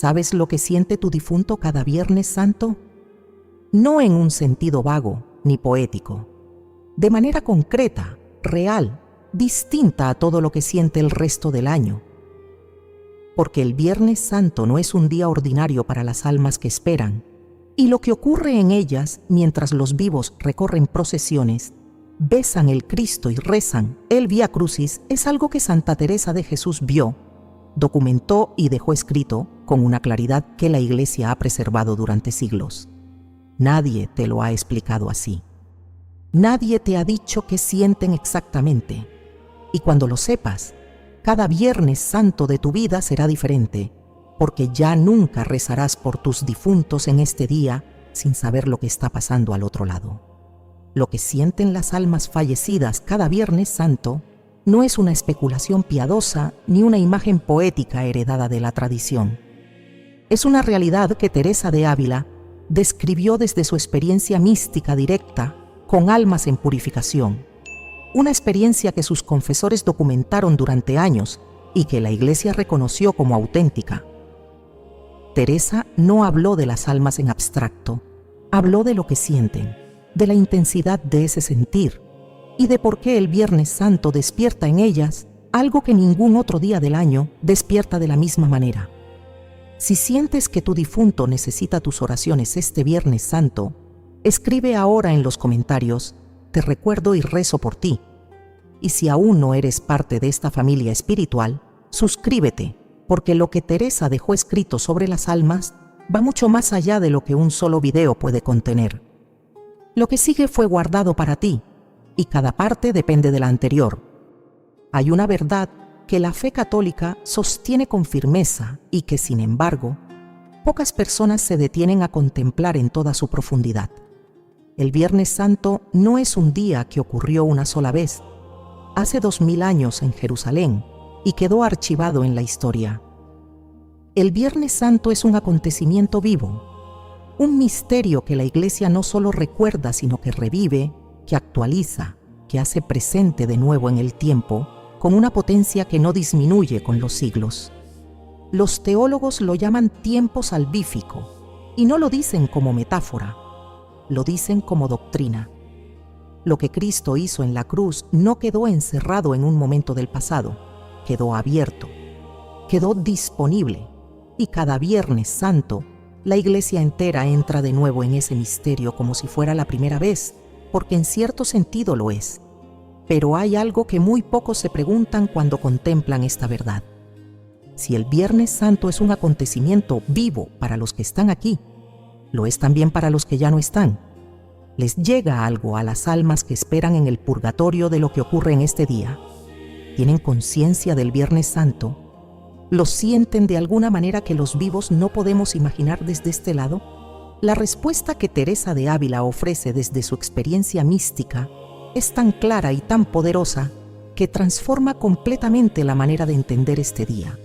¿Sabes lo que siente tu difunto cada Viernes Santo? No en un sentido vago ni poético, de manera concreta, real, distinta a todo lo que siente el resto del año. Porque el Viernes Santo no es un día ordinario para las almas que esperan, y lo que ocurre en ellas mientras los vivos recorren procesiones, besan el Cristo y rezan el Vía Crucis es algo que Santa Teresa de Jesús vio, documentó y dejó escrito con una claridad que la Iglesia ha preservado durante siglos. Nadie te lo ha explicado así. Nadie te ha dicho qué sienten exactamente. Y cuando lo sepas, cada Viernes Santo de tu vida será diferente, porque ya nunca rezarás por tus difuntos en este día sin saber lo que está pasando al otro lado. Lo que sienten las almas fallecidas cada Viernes Santo no es una especulación piadosa ni una imagen poética heredada de la tradición. Es una realidad que Teresa de Ávila describió desde su experiencia mística directa con almas en purificación, una experiencia que sus confesores documentaron durante años y que la Iglesia reconoció como auténtica. Teresa no habló de las almas en abstracto, habló de lo que sienten, de la intensidad de ese sentir y de por qué el Viernes Santo despierta en ellas algo que ningún otro día del año despierta de la misma manera. Si sientes que tu difunto necesita tus oraciones este Viernes Santo, escribe ahora en los comentarios: te recuerdo y rezo por ti. Y si aún no eres parte de esta familia espiritual, suscríbete, porque lo que Teresa dejó escrito sobre las almas va mucho más allá de lo que un solo video puede contener. Lo que sigue fue guardado para ti, y cada parte depende de la anterior. Hay una verdad que la fe católica sostiene con firmeza y que, sin embargo, pocas personas se detienen a contemplar en toda su profundidad. El Viernes Santo no es un día que ocurrió una sola vez, hace 2000 años en Jerusalén, y quedó archivado en la historia. El Viernes Santo es un acontecimiento vivo, un misterio que la Iglesia no solo recuerda, sino que revive, que actualiza, que hace presente de nuevo en el tiempo, con una potencia que no disminuye con los siglos. Los teólogos lo llaman tiempo salvífico, y no lo dicen como metáfora, lo dicen como doctrina. Lo que Cristo hizo en la cruz no quedó encerrado en un momento del pasado, quedó abierto, quedó disponible, y cada Viernes Santo, la Iglesia entera entra de nuevo en ese misterio como si fuera la primera vez, porque en cierto sentido lo es. Pero hay algo que muy pocos se preguntan cuando contemplan esta verdad. Si el Viernes Santo es un acontecimiento vivo para los que están aquí, lo es también para los que ya no están. Les llega algo a las almas que esperan en el purgatorio de lo que ocurre en este día. ¿Tienen conciencia del Viernes Santo? ¿Lo sienten de alguna manera que los vivos no podemos imaginar desde este lado? La respuesta que Teresa de Ávila ofrece desde su experiencia mística es tan clara y tan poderosa que transforma completamente la manera de entender este día.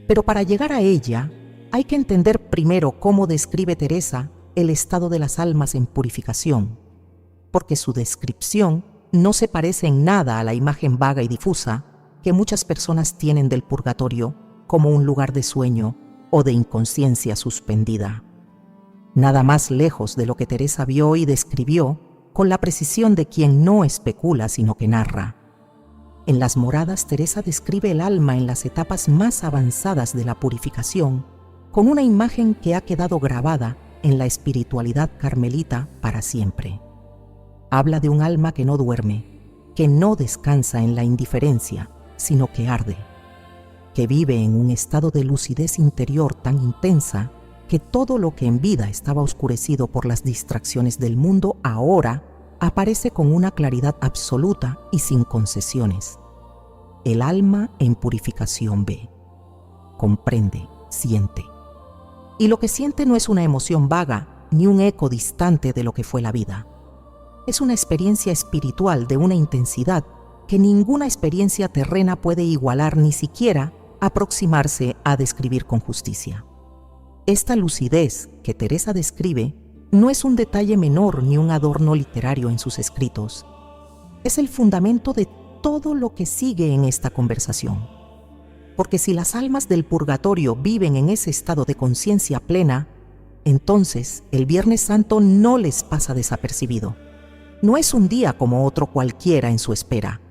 Pero para llegar a ella, hay que entender primero cómo describe Teresa el estado de las almas en purificación, porque su descripción no se parece en nada a la imagen vaga y difusa que muchas personas tienen del purgatorio como un lugar de sueño o de inconsciencia suspendida. Nada más lejos de lo que Teresa vio y describió con la precisión de quien no especula sino que narra. En las moradas, Teresa describe el alma en las etapas más avanzadas de la purificación con una imagen que ha quedado grabada en la espiritualidad carmelita para siempre. Habla de un alma que no duerme, que no descansa en la indiferencia, sino que arde, que vive en un estado de lucidez interior tan intensa que todo lo que en vida estaba oscurecido por las distracciones del mundo ahora aparece con una claridad absoluta y sin concesiones. El alma en purificación ve, comprende, siente. Y lo que siente no es una emoción vaga ni un eco distante de lo que fue la vida. Es una experiencia espiritual de una intensidad que ninguna experiencia terrena puede igualar ni siquiera aproximarse a describir con justicia. Esta lucidez que Teresa describe no es un detalle menor ni un adorno literario en sus escritos. Es el fundamento de todo lo que sigue en esta conversación. porque si las almas del purgatorio viven en ese estado de conciencia plena, entonces el Viernes Santo no les pasa desapercibido. No es un día como otro cualquiera en su espera.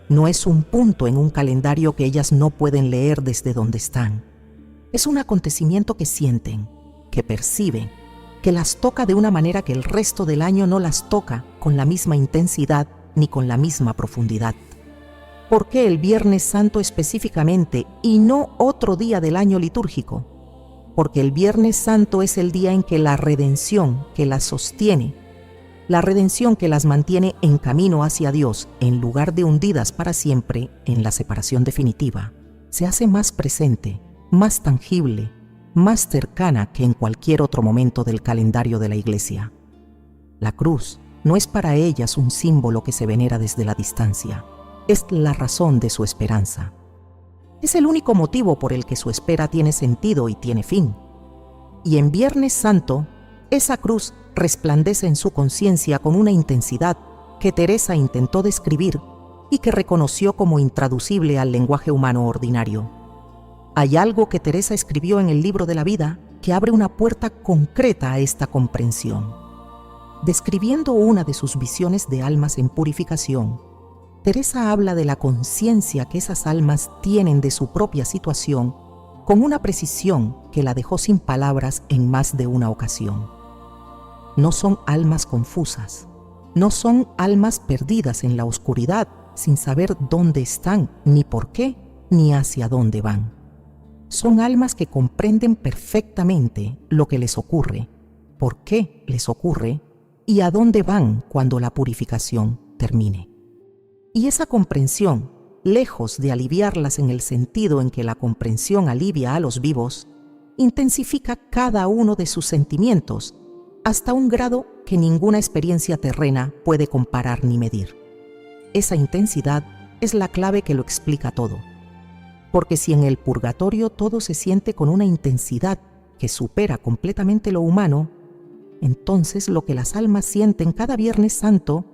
No es un punto en un calendario que ellas no pueden leer desde donde están. Es un acontecimiento que sienten, que perciben, que las toca de una manera que el resto del año no las toca con la misma intensidad ni con la misma profundidad. ¿Por qué el Viernes Santo específicamente y no otro día del año litúrgico? Porque el Viernes Santo es el día en que la redención que las sostiene, la redención que las mantiene en camino hacia Dios, en lugar de hundidas para siempre en la separación definitiva, se hace más presente, más tangible, más cercana que en cualquier otro momento del calendario de la Iglesia. La cruz no es para ellas un símbolo que se venera desde la distancia, es la razón de su esperanza. Es el único motivo por el que su espera tiene sentido y tiene fin. Y en Viernes Santo, esa cruz resplandece en su conciencia con una intensidad que Teresa intentó describir y que reconoció como intraducible al lenguaje humano ordinario. Hay algo que Teresa escribió en el libro de la vida que abre una puerta concreta a esta comprensión. Describiendo una de sus visiones de almas en purificación, Teresa habla de la conciencia que esas almas tienen de su propia situación con una precisión que la dejó sin palabras en más de una ocasión. No son almas confusas, no son almas perdidas en la oscuridad sin saber dónde están, ni por qué, ni hacia dónde van. Son almas que comprenden perfectamente lo que les ocurre, por qué les ocurre y a dónde van cuando la purificación termine. Y esa comprensión, lejos de aliviarlas en el sentido en que la comprensión alivia a los vivos, intensifica cada uno de sus sentimientos hasta un grado que ninguna experiencia terrena puede comparar ni medir. Esa intensidad es la clave que lo explica todo. Porque si en el purgatorio todo se siente con una intensidad que supera completamente lo humano, entonces lo que las almas sienten cada Viernes Santo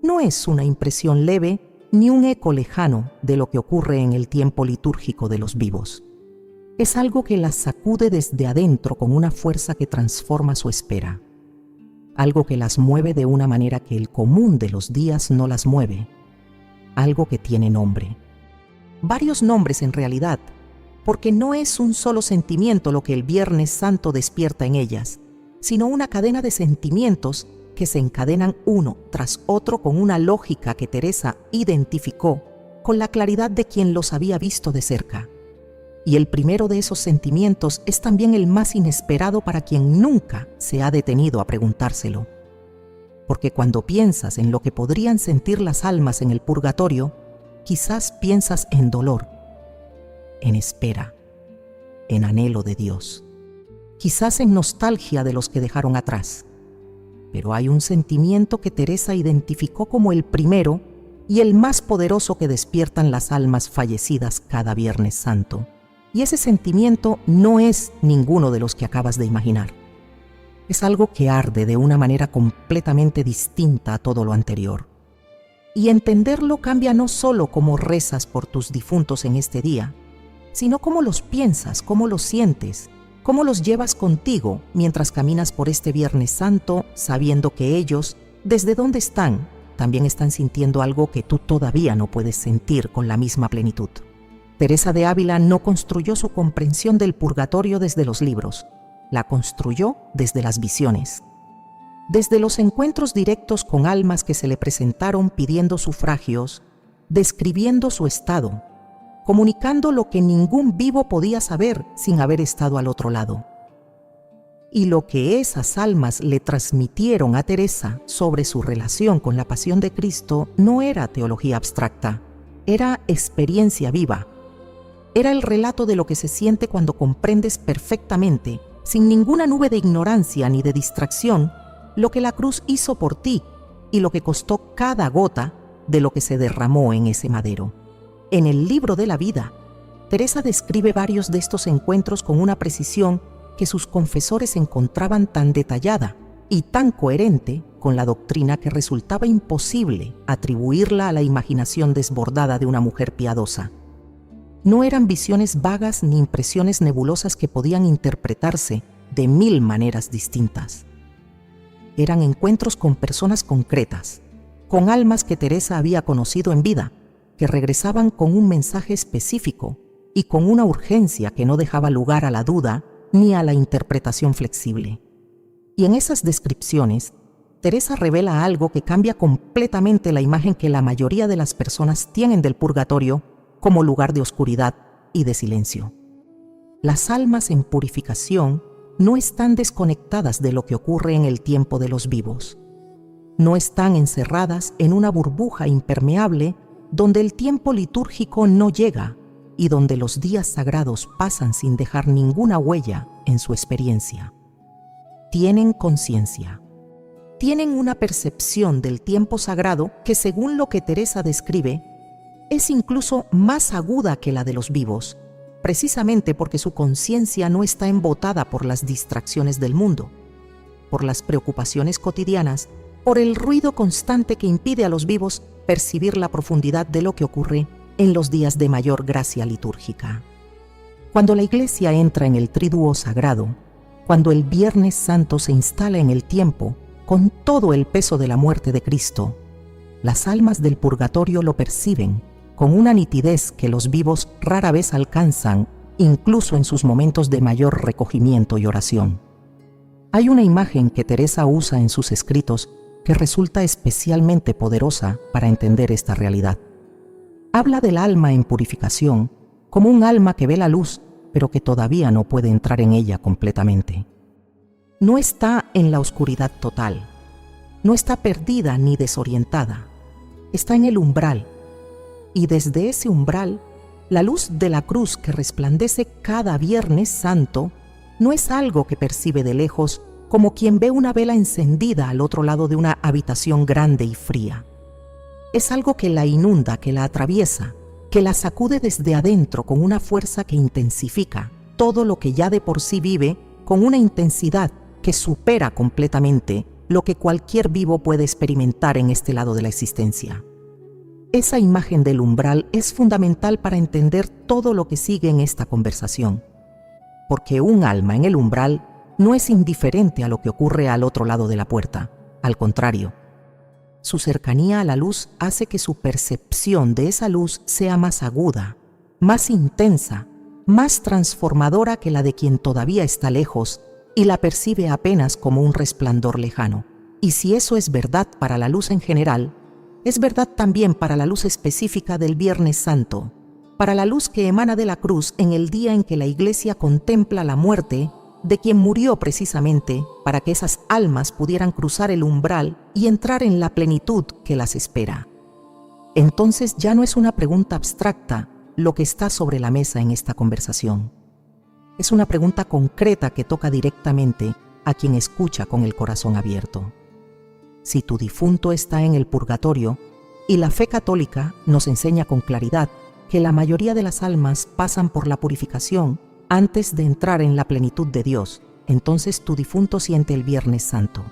no es una impresión leve ni un eco lejano de lo que ocurre en el tiempo litúrgico de los vivos. Es algo que las sacude desde adentro con una fuerza que transforma su espera. Algo que las mueve de una manera que el común de los días no las mueve. Algo que tiene nombre. Varios nombres en realidad, porque no es un solo sentimiento lo que el Viernes Santo despierta en ellas, sino una cadena de sentimientos que se encadenan uno tras otro con una lógica que Teresa identificó con la claridad de quien los había visto de cerca. Y el primero de esos sentimientos es también el más inesperado para quien nunca se ha detenido a preguntárselo. Porque cuando piensas en lo que podrían sentir las almas en el purgatorio, quizás piensas en dolor, en espera, en anhelo de Dios, quizás en nostalgia de los que dejaron atrás. Pero hay un sentimiento que Teresa identificó como el primero y el más poderoso que despiertan las almas fallecidas cada Viernes Santo. Y ese sentimiento no es ninguno de los que acabas de imaginar. Es algo que arde de una manera completamente distinta a todo lo anterior. Y entenderlo cambia no solo cómo rezas por tus difuntos en este día, sino cómo los piensas, cómo los sientes, cómo los llevas contigo mientras caminas por este Viernes Santo, sabiendo que ellos, desde donde están, también están sintiendo algo que tú todavía no puedes sentir con la misma plenitud. Teresa de Ávila no construyó su comprensión del purgatorio desde los libros, la construyó desde las visiones. Desde los encuentros directos con almas que se le presentaron pidiendo sufragios, describiendo su estado, comunicando lo que ningún vivo podía saber sin haber estado al otro lado. Y lo que esas almas le transmitieron a Teresa sobre su relación con la pasión de Cristo no era teología abstracta, era experiencia viva. Era el relato de lo que se siente cuando comprendes perfectamente, sin ninguna nube de ignorancia ni de distracción, lo que la cruz hizo por ti y lo que costó cada gota de lo que se derramó en ese madero. En el libro de la vida, Teresa describe varios de estos encuentros con una precisión que sus confesores encontraban tan detallada y tan coherente con la doctrina que resultaba imposible atribuirla a la imaginación desbordada de una mujer piadosa. No eran visiones vagas ni impresiones nebulosas que podían interpretarse de 1000 maneras distintas. Eran encuentros con personas concretas, con almas que Teresa había conocido en vida, que regresaban con un mensaje específico y con una urgencia que no dejaba lugar a la duda ni a la interpretación flexible. Y en esas descripciones, Teresa revela algo que cambia completamente la imagen que la mayoría de las personas tienen del purgatorio como lugar de oscuridad y de silencio. Las almas en purificación no están desconectadas de lo que ocurre en el tiempo de los vivos. No están encerradas en una burbuja impermeable donde el tiempo litúrgico no llega y donde los días sagrados pasan sin dejar ninguna huella en su experiencia. Tienen conciencia. Tienen una percepción del tiempo sagrado que, según lo que Teresa describe, es incluso más aguda que la de los vivos, precisamente porque su conciencia no está embotada por las distracciones del mundo, por las preocupaciones cotidianas, por el ruido constante que impide a los vivos percibir la profundidad de lo que ocurre en los días de mayor gracia litúrgica. Cuando la Iglesia entra en el triduo sagrado, cuando el Viernes Santo se instala en el tiempo con todo el peso de la muerte de Cristo, las almas del purgatorio lo perciben con una nitidez que los vivos rara vez alcanzan, incluso en sus momentos de mayor recogimiento y oración. Hay una imagen que Teresa usa en sus escritos que resulta especialmente poderosa para entender esta realidad. Habla del alma en purificación como un alma que ve la luz, pero que todavía no puede entrar en ella completamente. No está en la oscuridad total, no está perdida ni desorientada, está en el umbral, y desde ese umbral, la luz de la cruz que resplandece cada Viernes Santo no es algo que percibe de lejos como quien ve una vela encendida al otro lado de una habitación grande y fría. Es algo que la inunda, que la atraviesa, que la sacude desde adentro con una fuerza que intensifica todo lo que ya de por sí vive con una intensidad que supera completamente lo que cualquier vivo puede experimentar en este lado de la existencia. Esa imagen del umbral es fundamental para entender todo lo que sigue en esta conversación, porque un alma en el umbral no es indiferente a lo que ocurre al otro lado de la puerta. Al contrario, su cercanía a la luz hace que su percepción de esa luz sea más aguda, más intensa, más transformadora que la de quien todavía está lejos y la percibe apenas como un resplandor lejano. Y si eso es verdad para la luz en general, es verdad también para la luz específica del Viernes Santo, para la luz que emana de la cruz en el día en que la Iglesia contempla la muerte de quien murió precisamente para que esas almas pudieran cruzar el umbral y entrar en la plenitud que las espera. Entonces ya no es una pregunta abstracta lo que está sobre la mesa en esta conversación. Es una pregunta concreta que toca directamente a quien escucha con el corazón abierto. Si tu difunto está en el purgatorio, y la fe católica nos enseña con claridad que la mayoría de las almas pasan por la purificación antes de entrar en la plenitud de Dios, entonces tu difunto siente el Viernes Santo.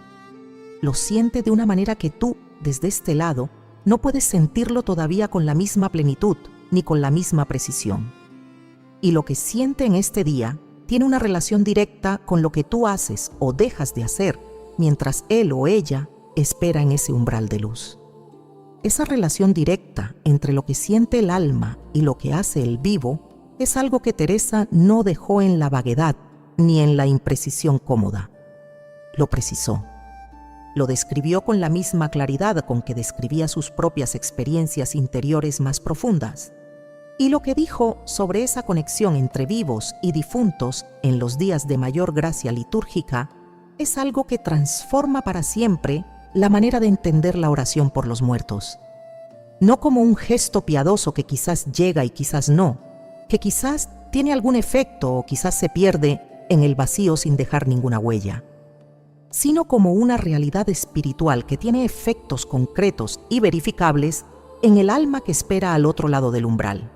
Lo siente de una manera que tú, desde este lado, no puedes sentirlo todavía con la misma plenitud ni con la misma precisión. Y lo que siente en este día tiene una relación directa con lo que tú haces o dejas de hacer mientras él o ella espera en ese umbral de luz. Esa relación directa entre lo que siente el alma y lo que hace el vivo es algo que Teresa no dejó en la vaguedad ni en la imprecisión cómoda. Lo precisó. Lo describió con la misma claridad con que describía sus propias experiencias interiores más profundas. Y lo que dijo sobre esa conexión entre vivos y difuntos en los días de mayor gracia litúrgica es algo que transforma para siempre la manera de entender la oración por los muertos. No como un gesto piadoso que quizás llega y quizás no, que quizás tiene algún efecto o quizás se pierde en el vacío sin dejar ninguna huella, sino como una realidad espiritual que tiene efectos concretos y verificables en el alma que espera al otro lado del umbral.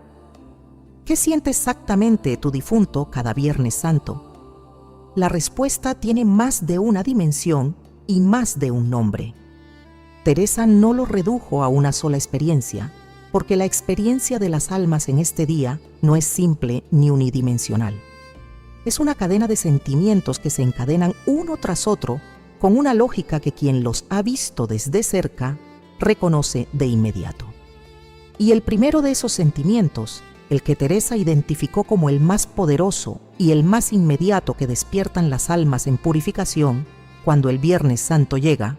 ¿Qué siente exactamente tu difunto cada Viernes Santo? La respuesta tiene más de una dimensión y más de un nombre. Teresa no lo redujo a una sola experiencia, porque la experiencia de las almas en este día no es simple ni unidimensional. Es una cadena de sentimientos que se encadenan uno tras otro con una lógica que quien los ha visto desde cerca reconoce de inmediato. Y el primero de esos sentimientos, el que Teresa identificó como el más poderoso y el más inmediato que despiertan las almas en purificación cuando el Viernes Santo llega,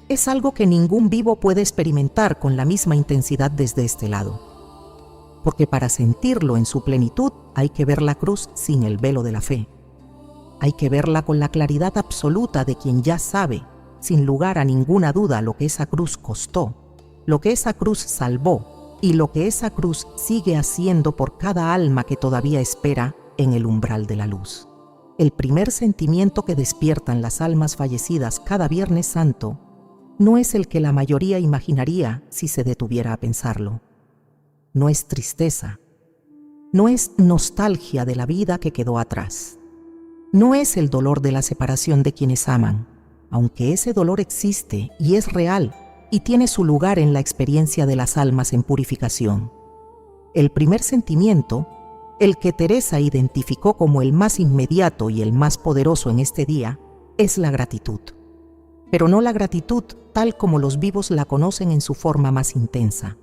es algo que ningún vivo puede experimentar con la misma intensidad desde este lado. Porque para sentirlo en su plenitud hay que ver la cruz sin el velo de la fe. Hay que verla con la claridad absoluta de quien ya sabe, sin lugar a ninguna duda, lo que esa cruz costó, lo que esa cruz salvó y lo que esa cruz sigue haciendo por cada alma que todavía espera en el umbral de la luz. El primer sentimiento que despiertan las almas fallecidas cada Viernes Santo no es el que la mayoría imaginaría si se detuviera a pensarlo. No es tristeza, no es nostalgia de la vida que quedó atrás. No es el dolor de la separación de quienes aman, aunque ese dolor existe y es real y tiene su lugar en la experiencia de las almas en purificación. El primer sentimiento, el que Teresa identificó como el más inmediato y el más poderoso en este día, es la gratitud. Pero no la gratitud tal como los vivos la conocen en su forma más intensa.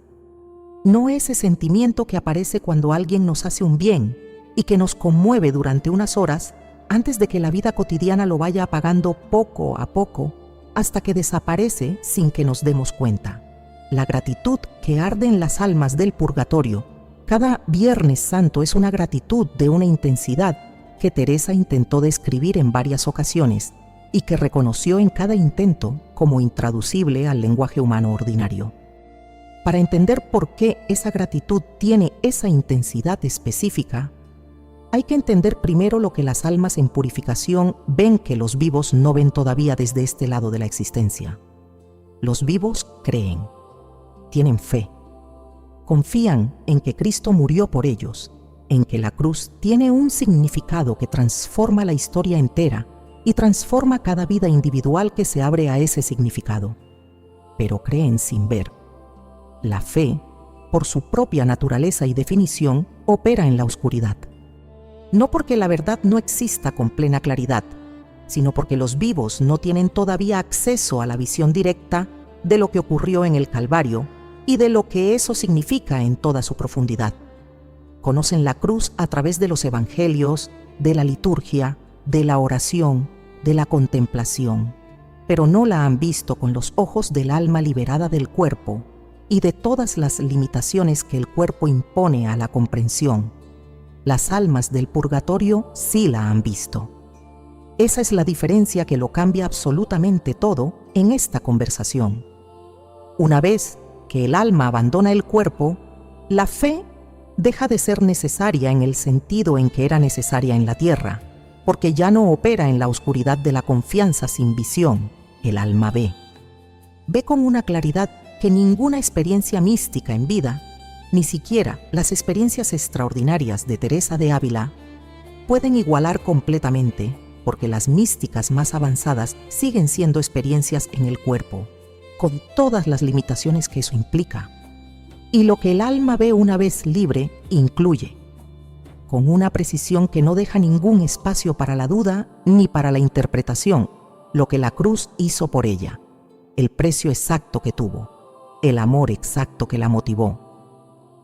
No ese sentimiento que aparece cuando alguien nos hace un bien y que nos conmueve durante unas horas antes de que la vida cotidiana lo vaya apagando poco a poco hasta que desaparece sin que nos demos cuenta. La gratitud que arde en las almas del purgatorio cada Viernes Santo es una gratitud de una intensidad que Teresa intentó describir en varias ocasiones y que reconoció en cada intento como intraducible al lenguaje humano ordinario. Para entender por qué esa gratitud tiene esa intensidad específica, hay que entender primero lo que las almas en purificación ven que los vivos no ven todavía desde este lado de la existencia. Los vivos creen, tienen fe, confían en que Cristo murió por ellos, en que la cruz tiene un significado que transforma la historia entera y transforma cada vida individual que se abre a ese significado. Pero creen sin ver. La fe, por su propia naturaleza y definición, opera en la oscuridad. No porque la verdad no exista con plena claridad, sino porque los vivos no tienen todavía acceso a la visión directa de lo que ocurrió en el Calvario y de lo que eso significa en toda su profundidad. Conocen la cruz a través de los evangelios, de la liturgia, de la oración, de la contemplación, pero no la han visto con los ojos del alma liberada del cuerpo y de todas las limitaciones que el cuerpo impone a la comprensión. Las almas del purgatorio sí la han visto. Esa es la diferencia que lo cambia absolutamente todo en esta conversación. Una vez que el alma abandona el cuerpo, la fe deja de ser necesaria en el sentido en que era necesaria en la tierra, porque ya no opera en la oscuridad de la confianza sin visión. El alma ve. Ve con una claridad que ninguna experiencia mística en vida, ni siquiera las experiencias extraordinarias de Teresa de Ávila, pueden igualar completamente, porque las místicas más avanzadas siguen siendo experiencias en el cuerpo, con todas las limitaciones que eso implica. Y lo que el alma ve una vez libre incluye, con una precisión que no deja ningún espacio para la duda ni para la interpretación, lo que la cruz hizo por ella, el precio exacto que tuvo, el amor exacto que la motivó,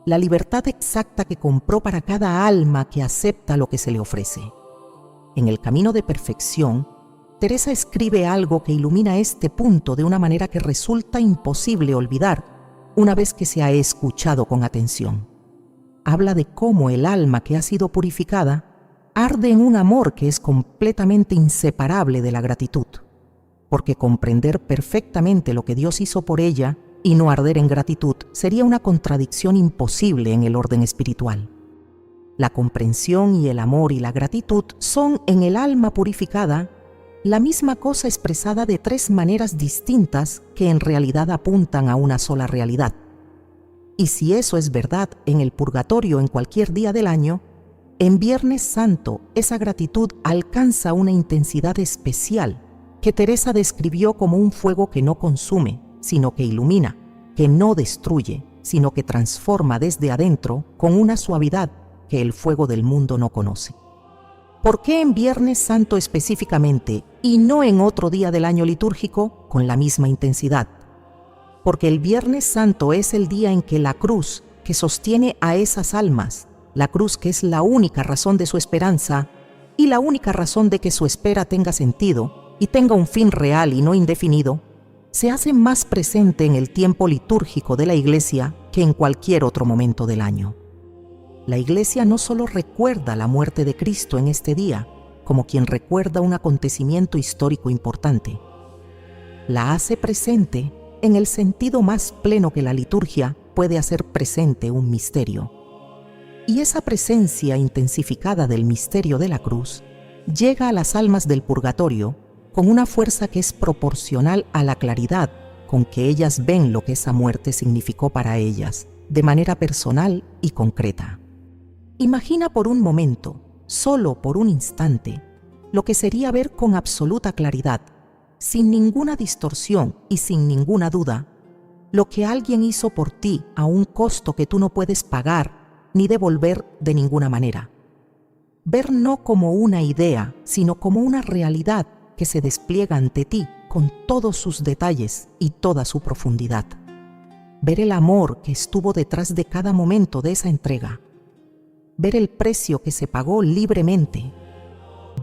la libertad exacta que compró para cada alma que acepta lo que se le ofrece. En el camino de perfección, Teresa escribe algo que ilumina este punto de una manera que resulta imposible olvidar una vez que se ha escuchado con atención. Habla de cómo el alma que ha sido purificada arde en un amor que es completamente inseparable de la gratitud, porque comprender perfectamente lo que Dios hizo por ella y no arder en gratitud sería una contradicción imposible en el orden espiritual. La comprensión y el amor y la gratitud son en el alma purificada la misma cosa expresada de tres maneras distintas que en realidad apuntan a una sola realidad. Y si eso es verdad en el purgatorio en cualquier día del año, en Viernes Santo esa gratitud alcanza una intensidad especial que Teresa describió como un fuego que no consume, sino que ilumina, que no destruye, sino que transforma desde adentro con una suavidad que el fuego del mundo no conoce. ¿Por qué en Viernes Santo específicamente y no en otro día del año litúrgico con la misma intensidad? Porque el Viernes Santo es el día en que la cruz que sostiene a esas almas, la cruz que es la única razón de su esperanza y la única razón de que su espera tenga sentido y tenga un fin real y no indefinido, se hace más presente en el tiempo litúrgico de la Iglesia que en cualquier otro momento del año. La Iglesia no solo recuerda la muerte de Cristo en este día, como quien recuerda un acontecimiento histórico importante. La hace presente en el sentido más pleno que la liturgia puede hacer presente un misterio. Y esa presencia intensificada del misterio de la cruz llega a las almas del purgatorio con una fuerza que es proporcional a la claridad con que ellas ven lo que esa muerte significó para ellas, de manera personal y concreta. Imagina por un momento, solo por un instante, lo que sería ver con absoluta claridad, sin ninguna distorsión y sin ninguna duda, lo que alguien hizo por ti a un costo que tú no puedes pagar ni devolver de ninguna manera. Ver no como una idea, sino como una realidad que se despliega ante ti con todos sus detalles y toda su profundidad. Ver el amor que estuvo detrás de cada momento de esa entrega. Ver el precio que se pagó libremente.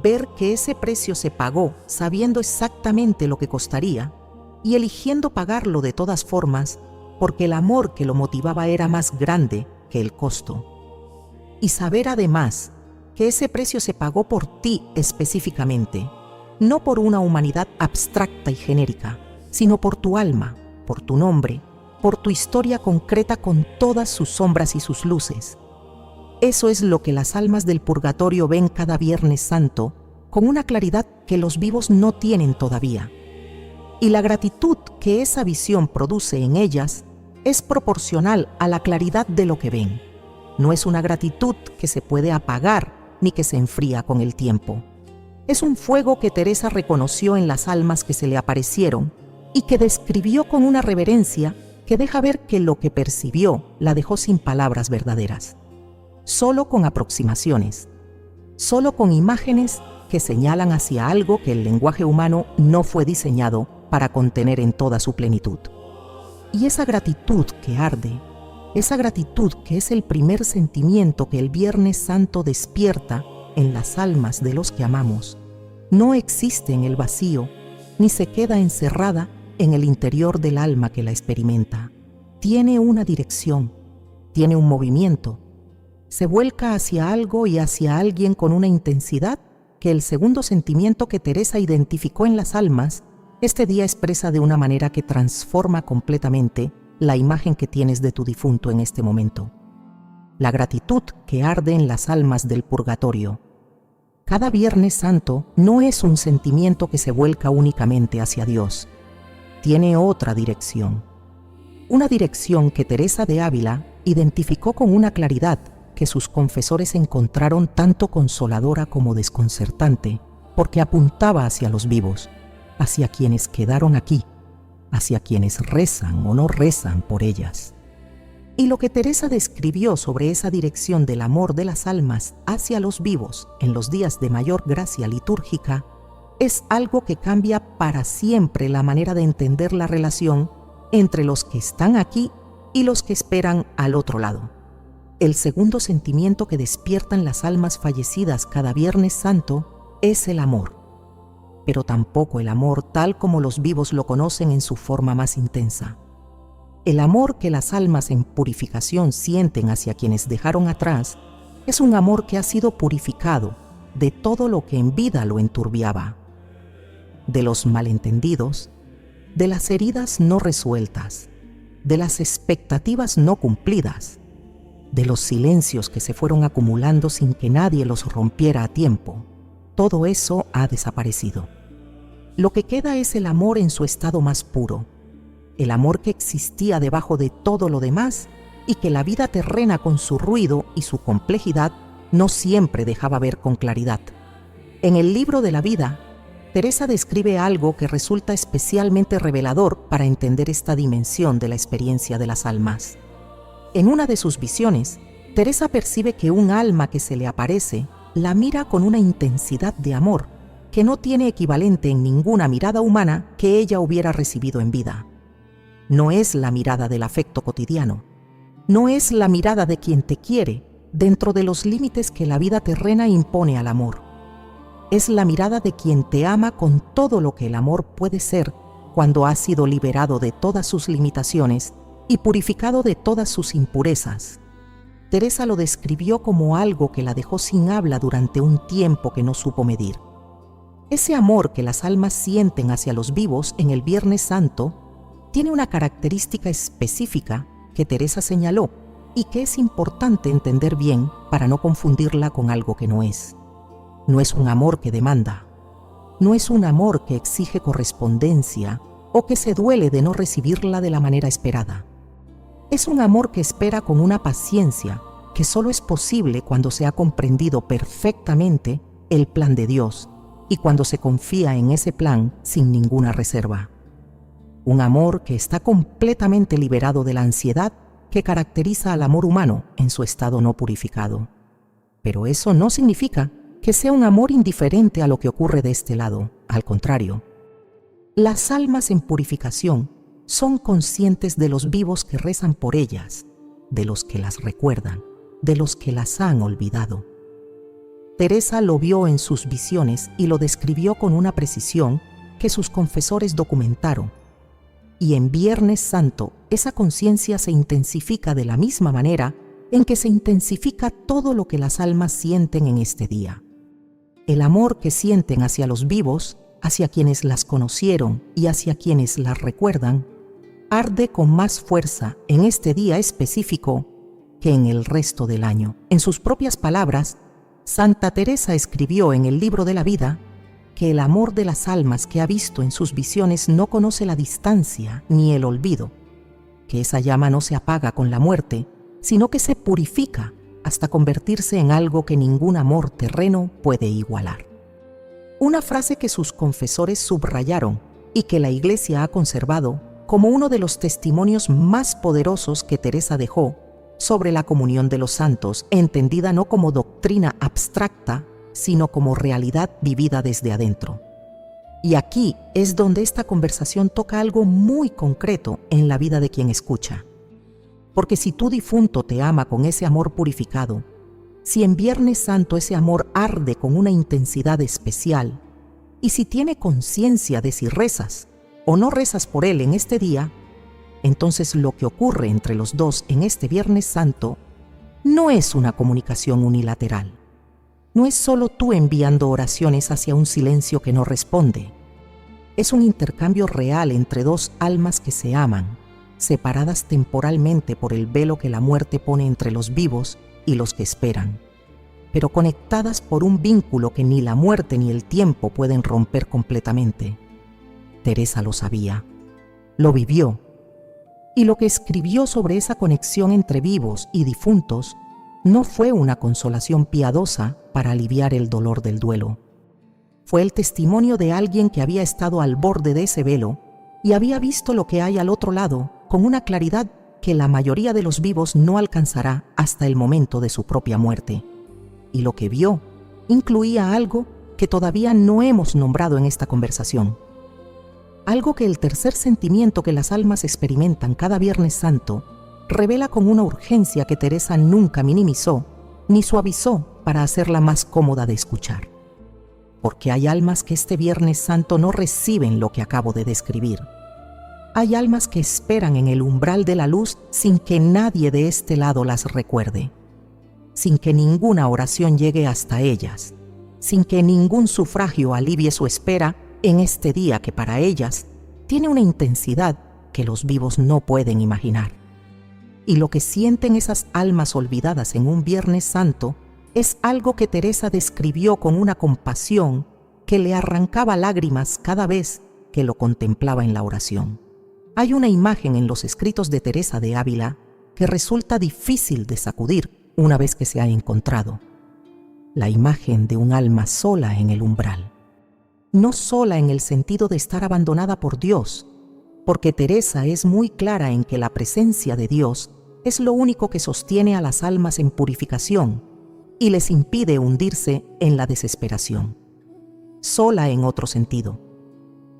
Ver que ese precio se pagó sabiendo exactamente lo que costaría y eligiendo pagarlo de todas formas porque el amor que lo motivaba era más grande que el costo. Y saber además que ese precio se pagó por ti específicamente, no por una humanidad abstracta y genérica, sino por tu alma, por tu nombre, por tu historia concreta con todas sus sombras y sus luces. Eso es lo que las almas del purgatorio ven cada Viernes Santo con una claridad que los vivos no tienen todavía. Y la gratitud que esa visión produce en ellas es proporcional a la claridad de lo que ven. No es una gratitud que se puede apagar ni que se enfría con el tiempo. Es un fuego que Teresa reconoció en las almas que se le aparecieron y que describió con una reverencia que deja ver que lo que percibió la dejó sin palabras verdaderas. Solo con aproximaciones, solo con imágenes que señalan hacia algo que el lenguaje humano no fue diseñado para contener en toda su plenitud. Y esa gratitud que arde, esa gratitud que es el primer sentimiento que el Viernes Santo despierta en las almas de los que amamos, no existe en el vacío ni se queda encerrada en el interior del alma que la experimenta. Tiene una dirección, tiene un movimiento, se vuelca hacia algo y hacia alguien con una intensidad que el segundo sentimiento que Teresa identificó en las almas este día expresa de una manera que transforma completamente la imagen que tienes de tu difunto en este momento. La gratitud que arde en las almas del purgatorio. Cada Viernes Santo no es un sentimiento que se vuelca únicamente hacia Dios. Tiene otra dirección. Una dirección que Teresa de Ávila identificó con una claridad que sus confesores encontraron tanto consoladora como desconcertante, porque apuntaba hacia los vivos, hacia quienes quedaron aquí, hacia quienes rezan o no rezan por ellas. Y lo que Teresa describió sobre esa dirección del amor de las almas hacia los vivos en los días de mayor gracia litúrgica es algo que cambia para siempre la manera de entender la relación entre los que están aquí y los que esperan al otro lado. El segundo sentimiento que despiertan las almas fallecidas cada Viernes Santo es el amor, pero tampoco el amor tal como los vivos lo conocen en su forma más intensa. El amor que las almas en purificación sienten hacia quienes dejaron atrás es un amor que ha sido purificado de todo lo que en vida lo enturbiaba, de los malentendidos, de las heridas no resueltas, de las expectativas no cumplidas, de los silencios que se fueron acumulando sin que nadie los rompiera a tiempo. Todo eso ha desaparecido. Lo que queda es el amor en su estado más puro, el amor que existía debajo de todo lo demás y que la vida terrena con su ruido y su complejidad no siempre dejaba ver con claridad. En el libro de la vida, Teresa describe algo que resulta especialmente revelador para entender esta dimensión de la experiencia de las almas. En una de sus visiones, Teresa percibe que un alma que se le aparece la mira con una intensidad de amor que no tiene equivalente en ninguna mirada humana que ella hubiera recibido en vida. No es la mirada del afecto cotidiano, no es la mirada de quien te quiere dentro de los límites que la vida terrena impone al amor. Es la mirada de quien te ama con todo lo que el amor puede ser cuando ha sido liberado de todas sus limitaciones y purificado de todas sus impurezas. Teresa lo describió como algo que la dejó sin habla durante un tiempo que no supo medir. Ese amor que las almas sienten hacia los vivos en el Viernes Santo tiene una característica específica que Teresa señaló y que es importante entender bien para no confundirla con algo que no es. No es un amor que demanda, no es un amor que exige correspondencia o que se duele de no recibirla de la manera esperada. Es un amor que espera con una paciencia que solo es posible cuando se ha comprendido perfectamente el plan de Dios y cuando se confía en ese plan sin ninguna reserva. Un amor que está completamente liberado de la ansiedad que caracteriza al amor humano en su estado no purificado. Pero eso no significa que sea un amor indiferente a lo que ocurre de este lado. Al contrario, las almas en purificación son conscientes de los vivos que rezan por ellas, de los que las recuerdan, de los que las han olvidado. Teresa lo vio en sus visiones y lo describió con una precisión que sus confesores documentaron. Y en Viernes Santo, esa conciencia se intensifica de la misma manera en que se intensifica todo lo que las almas sienten en este día. El amor que sienten hacia los vivos, hacia quienes las conocieron y hacia quienes las recuerdan, arde con más fuerza en este día específico que en el resto del año. En sus propias palabras, Santa Teresa escribió en el Libro de la Vida que el amor de las almas que ha visto en sus visiones no conoce la distancia ni el olvido, que esa llama no se apaga con la muerte, sino que se purifica hasta convertirse en algo que ningún amor terreno puede igualar. Una frase que sus confesores subrayaron y que la Iglesia ha conservado como uno de los testimonios más poderosos que Teresa dejó sobre la comunión de los santos, entendida no como doctrina abstracta, sino como realidad vivida desde adentro. Y aquí es donde esta conversación toca algo muy concreto en la vida de quien escucha. Porque si tu difunto te ama con ese amor purificado, si en Viernes Santo ese amor arde con una intensidad especial, y si tiene conciencia de si rezas o no rezas por él en este día, entonces lo que ocurre entre los dos en este Viernes Santo no es una comunicación unilateral. No es solo tú enviando oraciones hacia un silencio que no responde. Es un intercambio real entre dos almas que se aman, separadas temporalmente por el velo que la muerte pone entre los vivos y los que esperan, pero conectadas por un vínculo que ni la muerte ni el tiempo pueden romper completamente. Teresa lo sabía, lo vivió, y lo que escribió sobre esa conexión entre vivos y difuntos no fue una consolación piadosa para aliviar el dolor del duelo. Fue el testimonio de alguien que había estado al borde de ese velo y había visto lo que hay al otro lado con una claridad que la mayoría de los vivos no alcanzará hasta el momento de su propia muerte. Y lo que vio incluía algo que todavía no hemos nombrado en esta conversación. Algo que el tercer sentimiento que las almas experimentan cada Viernes Santo revela con una urgencia que Teresa nunca minimizó ni suavizó para hacerla más cómoda de escuchar. Porque hay almas que este Viernes Santo no reciben lo que acabo de describir. Hay almas que esperan en el umbral de la luz sin que nadie de este lado las recuerde, sin que ninguna oración llegue hasta ellas, sin que ningún sufragio alivie su espera en este día que para ellas tiene una intensidad que los vivos no pueden imaginar. Y lo que sienten esas almas olvidadas en un Viernes Santo es algo que Teresa describió con una compasión que le arrancaba lágrimas cada vez que lo contemplaba en la oración. Hay una imagen en los escritos de Teresa de Ávila que resulta difícil de sacudir una vez que se ha encontrado. La imagen de un alma sola en el umbral. No sola en el sentido de estar abandonada por Dios, porque Teresa es muy clara en que la presencia de Dios es lo único que sostiene a las almas en purificación y les impide hundirse en la desesperación. Sola en otro sentido.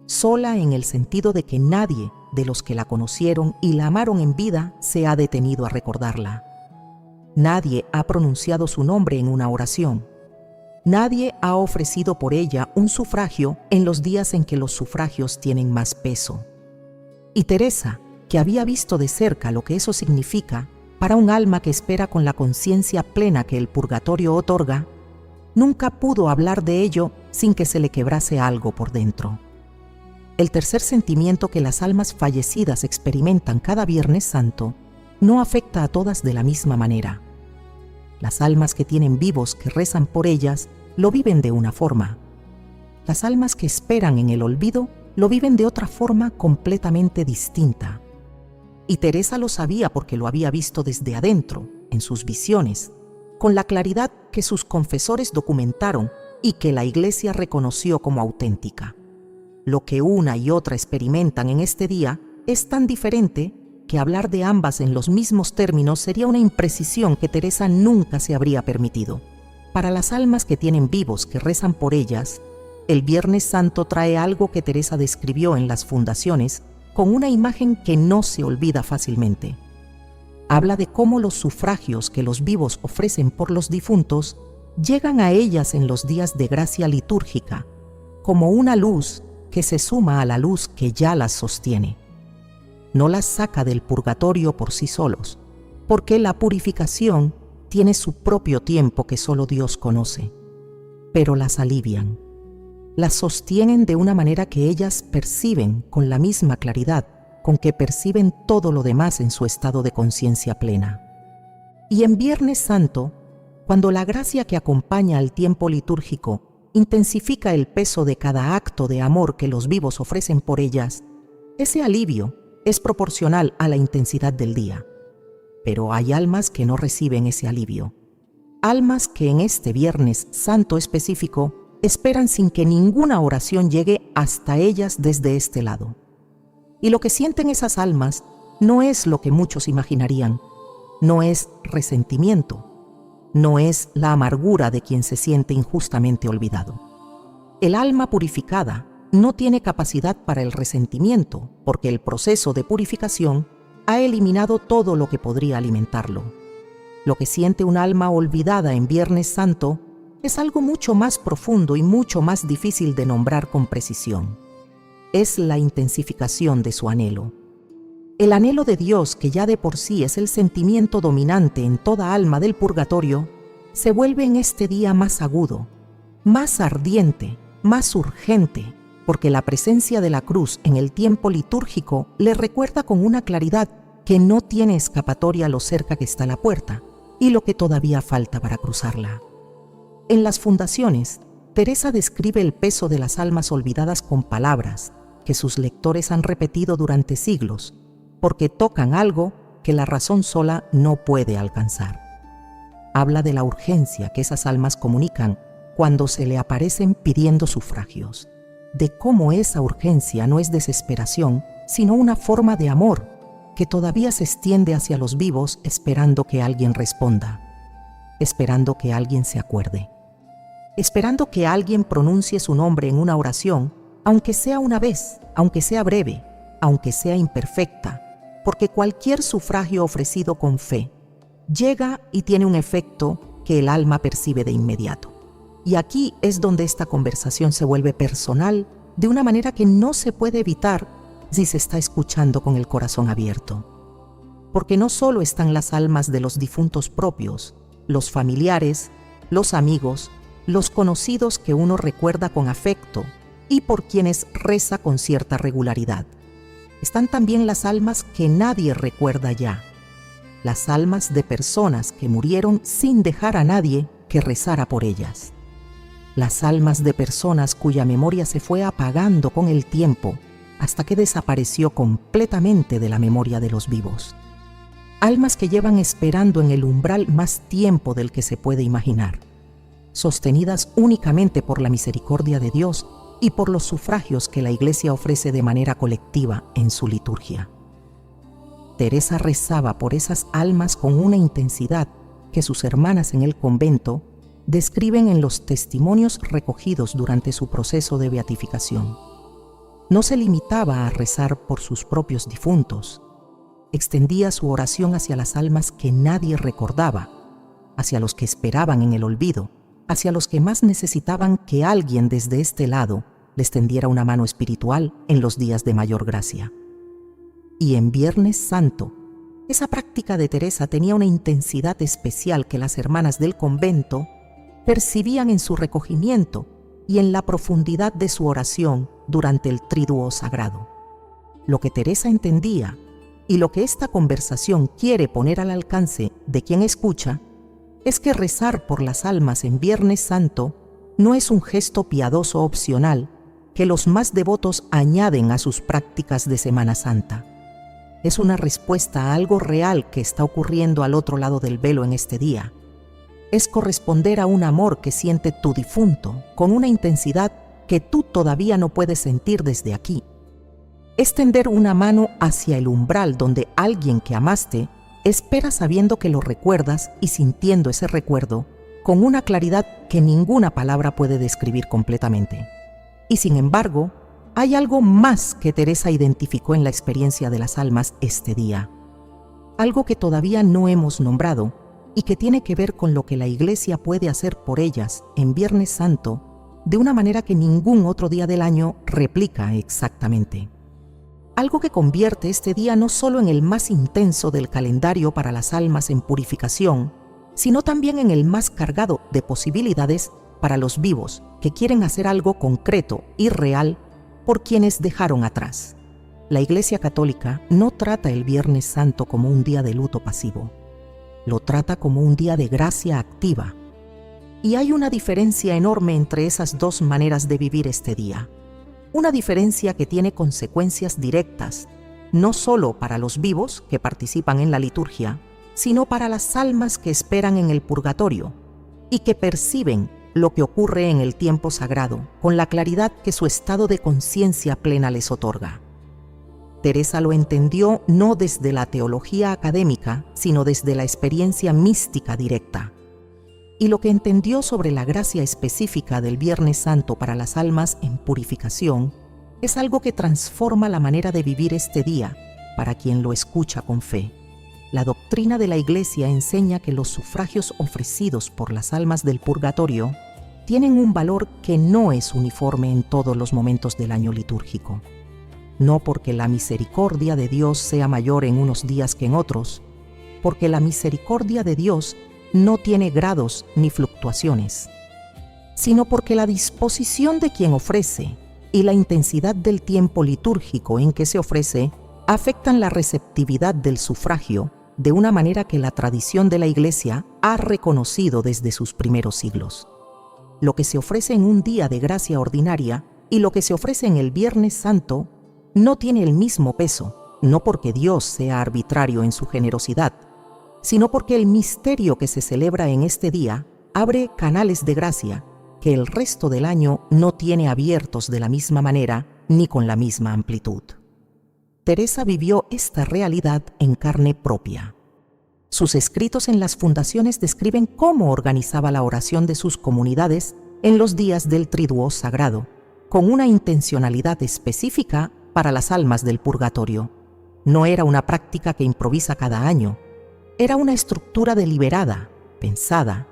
Sola en el sentido de que nadie de los que la conocieron y la amaron en vida se ha detenido a recordarla. Nadie ha pronunciado su nombre en una oración. Nadie ha ofrecido por ella un sufragio en los días en que los sufragios tienen más peso. Y Teresa, que había visto de cerca lo que eso significa para un alma que espera con la conciencia plena que el purgatorio otorga, nunca pudo hablar de ello sin que se le quebrase algo por dentro. El tercer sentimiento que las almas fallecidas experimentan cada Viernes Santo no afecta a todas de la misma manera. Las almas que tienen vivos que rezan por ellas lo viven de una forma. Las almas que esperan en el olvido lo viven de otra forma completamente distinta. Y Teresa lo sabía porque lo había visto desde adentro, en sus visiones, con la claridad que sus confesores documentaron y que la Iglesia reconoció como auténtica. Lo que una y otra experimentan en este día es tan diferente que hablar de ambas en los mismos términos sería una imprecisión que Teresa nunca se habría permitido. Para las almas que tienen vivos que rezan por ellas, el Viernes Santo trae algo que Teresa describió en las fundaciones con una imagen que no se olvida fácilmente. Habla de cómo los sufragios que los vivos ofrecen por los difuntos llegan a ellas en los días de gracia litúrgica, como una luz que se suma a la luz que ya las sostiene. No las saca del purgatorio por sí solos, porque la purificación tiene su propio tiempo que solo Dios conoce, pero las alivian. Las sostienen de una manera que ellas perciben con la misma claridad con que perciben todo lo demás en su estado de conciencia plena. Y en Viernes Santo, cuando la gracia que acompaña al tiempo litúrgico intensifica el peso de cada acto de amor que los vivos ofrecen por ellas, ese alivio es proporcional a la intensidad del día. Pero hay almas que no reciben ese alivio. Almas que en este Viernes Santo específico esperan sin que ninguna oración llegue hasta ellas desde este lado. Y lo que sienten esas almas no es lo que muchos imaginarían, no es resentimiento, no es la amargura de quien se siente injustamente olvidado. El alma purificada no tiene capacidad para el resentimiento, porque el proceso de purificación ha eliminado todo lo que podría alimentarlo. Lo que siente un alma olvidada en Viernes Santo es algo mucho más profundo y mucho más difícil de nombrar con precisión. Es la intensificación de su anhelo. El anhelo de Dios, que ya de por sí es el sentimiento dominante en toda alma del purgatorio, se vuelve en este día más agudo, más ardiente, más urgente, porque la presencia de la cruz en el tiempo litúrgico le recuerda con una claridad que no tiene escapatoria lo cerca que está la puerta y lo que todavía falta para cruzarla. En las fundaciones, Teresa describe el peso de las almas olvidadas con palabras que sus lectores han repetido durante siglos, porque tocan algo que la razón sola no puede alcanzar. Habla de la urgencia que esas almas comunican cuando se le aparecen pidiendo sufragios, de cómo esa urgencia no es desesperación, sino una forma de amor que todavía se extiende hacia los vivos esperando que alguien responda, esperando que alguien se acuerde, esperando que alguien pronuncie su nombre en una oración, aunque sea una vez, aunque sea breve, aunque sea imperfecta, porque cualquier sufragio ofrecido con fe llega y tiene un efecto que el alma percibe de inmediato. Y aquí es donde esta conversación se vuelve personal de una manera que no se puede evitar si se está escuchando con el corazón abierto. Porque no solo están las almas de los difuntos propios, los familiares, los amigos, los conocidos que uno recuerda con afecto y por quienes reza con cierta regularidad. Están también las almas que nadie recuerda ya, las almas de personas que murieron sin dejar a nadie que rezara por ellas. Las almas de personas cuya memoria se fue apagando con el tiempo hasta que desapareció completamente de la memoria de los vivos. Almas que llevan esperando en el umbral más tiempo del que se puede imaginar, sostenidas únicamente por la misericordia de Dios y por los sufragios que la Iglesia ofrece de manera colectiva en su liturgia. Teresa rezaba por esas almas con una intensidad que sus hermanas en el convento describen en los testimonios recogidos durante su proceso de beatificación. No se limitaba a rezar por sus propios difuntos, extendía su oración hacia las almas que nadie recordaba, hacia los que esperaban en el olvido, hacia los que más necesitaban que alguien desde este lado les tendiera una mano espiritual en los días de mayor gracia. Y en Viernes Santo, esa práctica de Teresa tenía una intensidad especial que las hermanas del convento percibían en su recogimiento y en la profundidad de su oración durante el Triduo Sagrado. Lo que Teresa entendía y lo que esta conversación quiere poner al alcance de quien escucha es que rezar por las almas en Viernes Santo no es un gesto piadoso opcional que los más devotos añaden a sus prácticas de Semana Santa. Es una respuesta a algo real que está ocurriendo al otro lado del velo en este día. Es corresponder a un amor que siente tu difunto con una intensidad que tú todavía no puedes sentir desde aquí. Es tender una mano hacia el umbral donde alguien que amaste espera sabiendo que lo recuerdas y sintiendo ese recuerdo con una claridad que ninguna palabra puede describir completamente. Y sin embargo, hay algo más que Teresa identificó en la experiencia de las almas este día. Algo que todavía no hemos nombrado y que tiene que ver con lo que la Iglesia puede hacer por ellas en Viernes Santo de una manera que ningún otro día del año replica exactamente. Algo que convierte este día no solo en el más intenso del calendario para las almas en purificación, sino también en el más cargado de posibilidades para los vivos que quieren hacer algo concreto y real por quienes dejaron atrás. La Iglesia Católica no trata el Viernes Santo como un día de luto pasivo, lo trata como un día de gracia activa. Y hay una diferencia enorme entre esas dos maneras de vivir este día. Una diferencia que tiene consecuencias directas, no solo para los vivos que participan en la liturgia, sino para las almas que esperan en el purgatorio y que perciben lo que ocurre en el tiempo sagrado con la claridad que su estado de conciencia plena les otorga. Teresa lo entendió no desde la teología académica, sino desde la experiencia mística directa. Y lo que entendió sobre la gracia específica del Viernes Santo para las almas en purificación es algo que transforma la manera de vivir este día para quien lo escucha con fe. La doctrina de la Iglesia enseña que los sufragios ofrecidos por las almas del purgatorio tienen un valor que no es uniforme en todos los momentos del año litúrgico. No porque la misericordia de Dios sea mayor en unos días que en otros, porque la misericordia de Dios no tiene grados ni fluctuaciones, sino porque la disposición de quien ofrece y la intensidad del tiempo litúrgico en que se ofrece afectan la receptividad del sufragio de una manera que la tradición de la Iglesia ha reconocido desde sus primeros siglos. Lo que se ofrece en un día de gracia ordinaria y lo que se ofrece en el Viernes Santo no tiene el mismo peso, no porque Dios sea arbitrario en su generosidad, sino porque el misterio que se celebra en este día abre canales de gracia que el resto del año no tiene abiertos de la misma manera ni con la misma amplitud. Teresa vivió esta realidad en carne propia. Sus escritos en las fundaciones describen cómo organizaba la oración de sus comunidades en los días del Triduo Sagrado, con una intencionalidad específica para las almas del purgatorio. No era una práctica que improvisa cada año, era una estructura deliberada, pensada,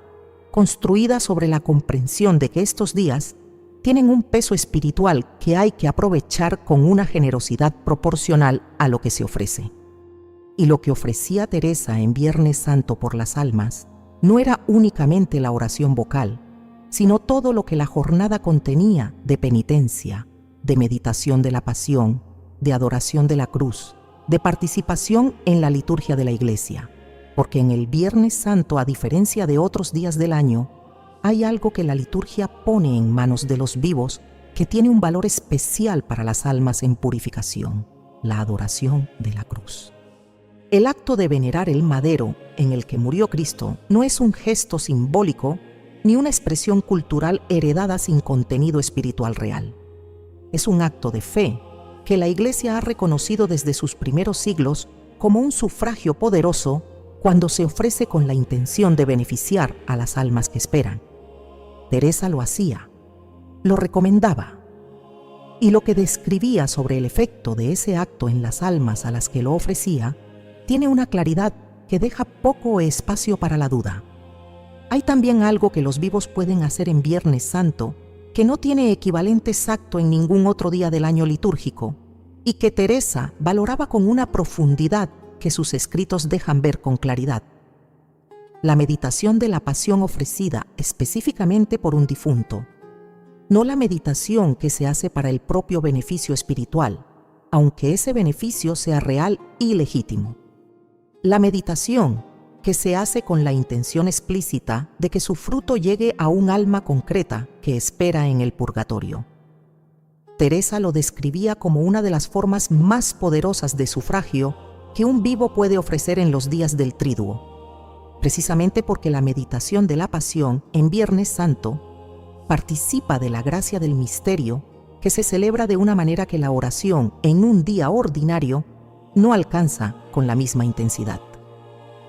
construida sobre la comprensión de que estos días tienen un peso espiritual que hay que aprovechar con una generosidad proporcional a lo que se ofrece. Y lo que ofrecía Teresa en Viernes Santo por las almas no era únicamente la oración vocal, sino todo lo que la jornada contenía de penitencia, de meditación de la pasión, de adoración de la cruz, de participación en la liturgia de la Iglesia. Porque en el Viernes Santo, a diferencia de otros días del año, hay algo que la liturgia pone en manos de los vivos que tiene un valor especial para las almas en purificación: la adoración de la cruz. El acto de venerar el madero en el que murió Cristo no es un gesto simbólico ni una expresión cultural heredada sin contenido espiritual real. Es un acto de fe que la Iglesia ha reconocido desde sus primeros siglos como un sufragio poderoso cuando se ofrece con la intención de beneficiar a las almas que esperan. Teresa lo hacía, lo recomendaba, y lo que describía sobre el efecto de ese acto en las almas a las que lo ofrecía tiene una claridad que deja poco espacio para la duda. Hay también algo que los vivos pueden hacer en Viernes Santo que no tiene equivalente exacto en ningún otro día del año litúrgico y que Teresa valoraba con una profundidad que sus escritos dejan ver con claridad. La meditación de la pasión ofrecida específicamente por un difunto, no la meditación que se hace para el propio beneficio espiritual, aunque ese beneficio sea real y legítimo. La meditación que se hace con la intención explícita de que su fruto llegue a un alma concreta que espera en el purgatorio. Teresa lo describía como una de las formas más poderosas de sufragio que un vivo puede ofrecer en los días del Triduo, precisamente porque la meditación de la pasión en Viernes Santo participa de la gracia del misterio que se celebra de una manera que la oración en un día ordinario no alcanza con la misma intensidad.